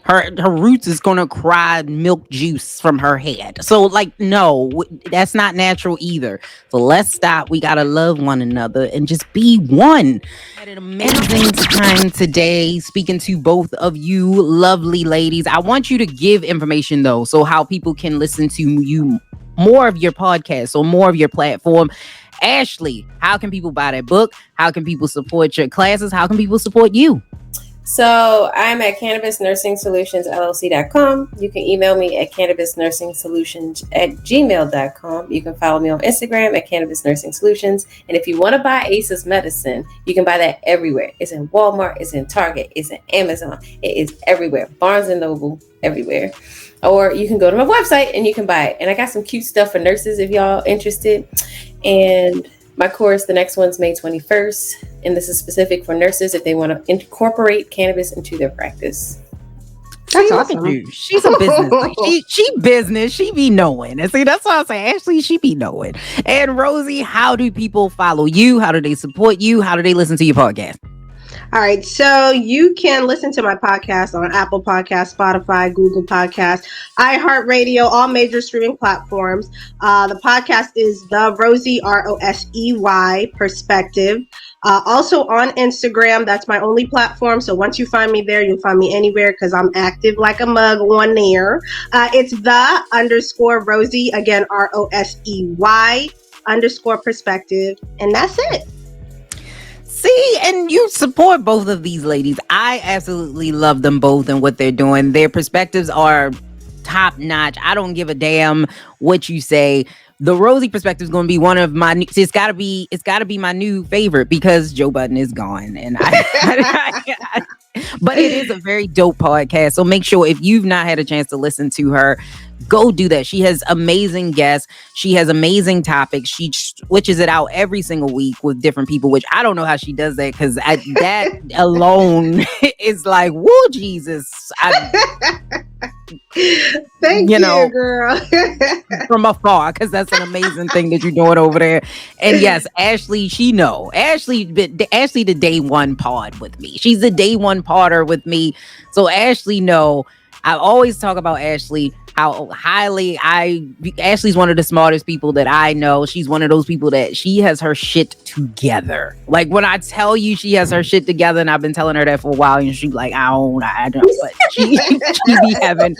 her roots is gonna cry milk juice from her head. So like, no, that's not natural either. So let's stop. We gotta love one another and just be one. Had an amazing time today speaking to both of you lovely ladies. I want you to give information though, so how people can listen to you, more of your podcast or more of your platform. Ashley, how can people buy that book? How can people support your classes? How can people support you? So I'm at Cannabis Nursing Solutions LLC.com. You can email me at cannabisnursingsolutions@gmail.com. You can follow me on Instagram at Cannabis Nursing Solutions. And if you want to buy Ace's medicine, you can buy that everywhere. It's in Walmart, it's in Target, it's in Amazon, it is everywhere. Barnes and Noble, everywhere. Or you can go to my website and you can buy it. And I got some cute stuff for nurses if y'all interested. And my course, the next one's May 21st, and this is specific for nurses if they want to incorporate cannabis into their practice. That's awesome. She's a business. she business. She be knowing. And see, that's why I say, Ashley, she be knowing. And Rosey, how do people follow you? How do they support you? How do they listen to your podcast? All right, so you can listen to my podcast on Apple Podcasts, Spotify, Google Podcasts, iHeartRadio, all major streaming platforms. The podcast is The Rosey, Rosey Perspective. Also on Instagram, that's my only platform. So once you find me there, you'll find me anywhere because I'm active like a mug on there. It's the_Rosey, again, Rosey_perspective. And that's it. See, and you support both of these ladies. I absolutely love them both and what they're doing. Their perspectives are top notch. I don't give a damn what you say. The Rosey perspective is going to be one of my. It's got to be my new favorite because Joe Budden is gone, and but it is a very dope podcast. So make sure if you've not had a chance to listen to her, go do that. She has amazing guests. She has amazing topics. She switches it out every single week with different people, which I don't know how she does that because that alone is like, whoa, Jesus. Thank you, girl. From afar, because that's an amazing thing that you're doing over there. And yes, Ashley, Ashley the day one pod with me. She's the day one podder with me. So Ashley I always talk about Ashley, how Ashley's one of the smartest people that I know. She's one of those people that she has her shit together. Like when I tell you she has her shit together, and I've been telling her that for a while, and she's like, I don't, but she be having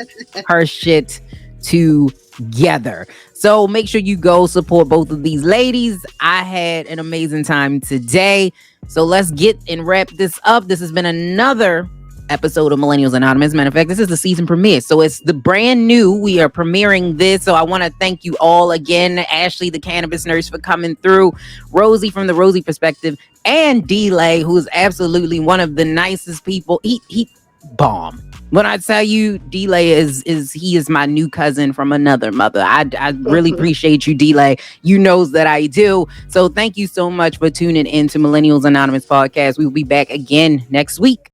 her shit together. So make sure you go support both of these ladies. I had an amazing time today. So let's get and wrap this up. This has been another episode of Millennialz Anonymous. Matter of fact, this is the season premiere, so it's the brand new. We are premiering this, so I want to thank you all again. Ashley, the Cannabis Nurse, for coming through. Rosey from the Rosey Perspective, and D-Lay, who's absolutely one of the nicest people. He bomb. When I tell you, D-Lay is my new cousin from another mother. I really appreciate you, D-Lay. You knows that I do. So thank you so much for tuning in to Millennialz Anonymous podcast. We will be back again next week.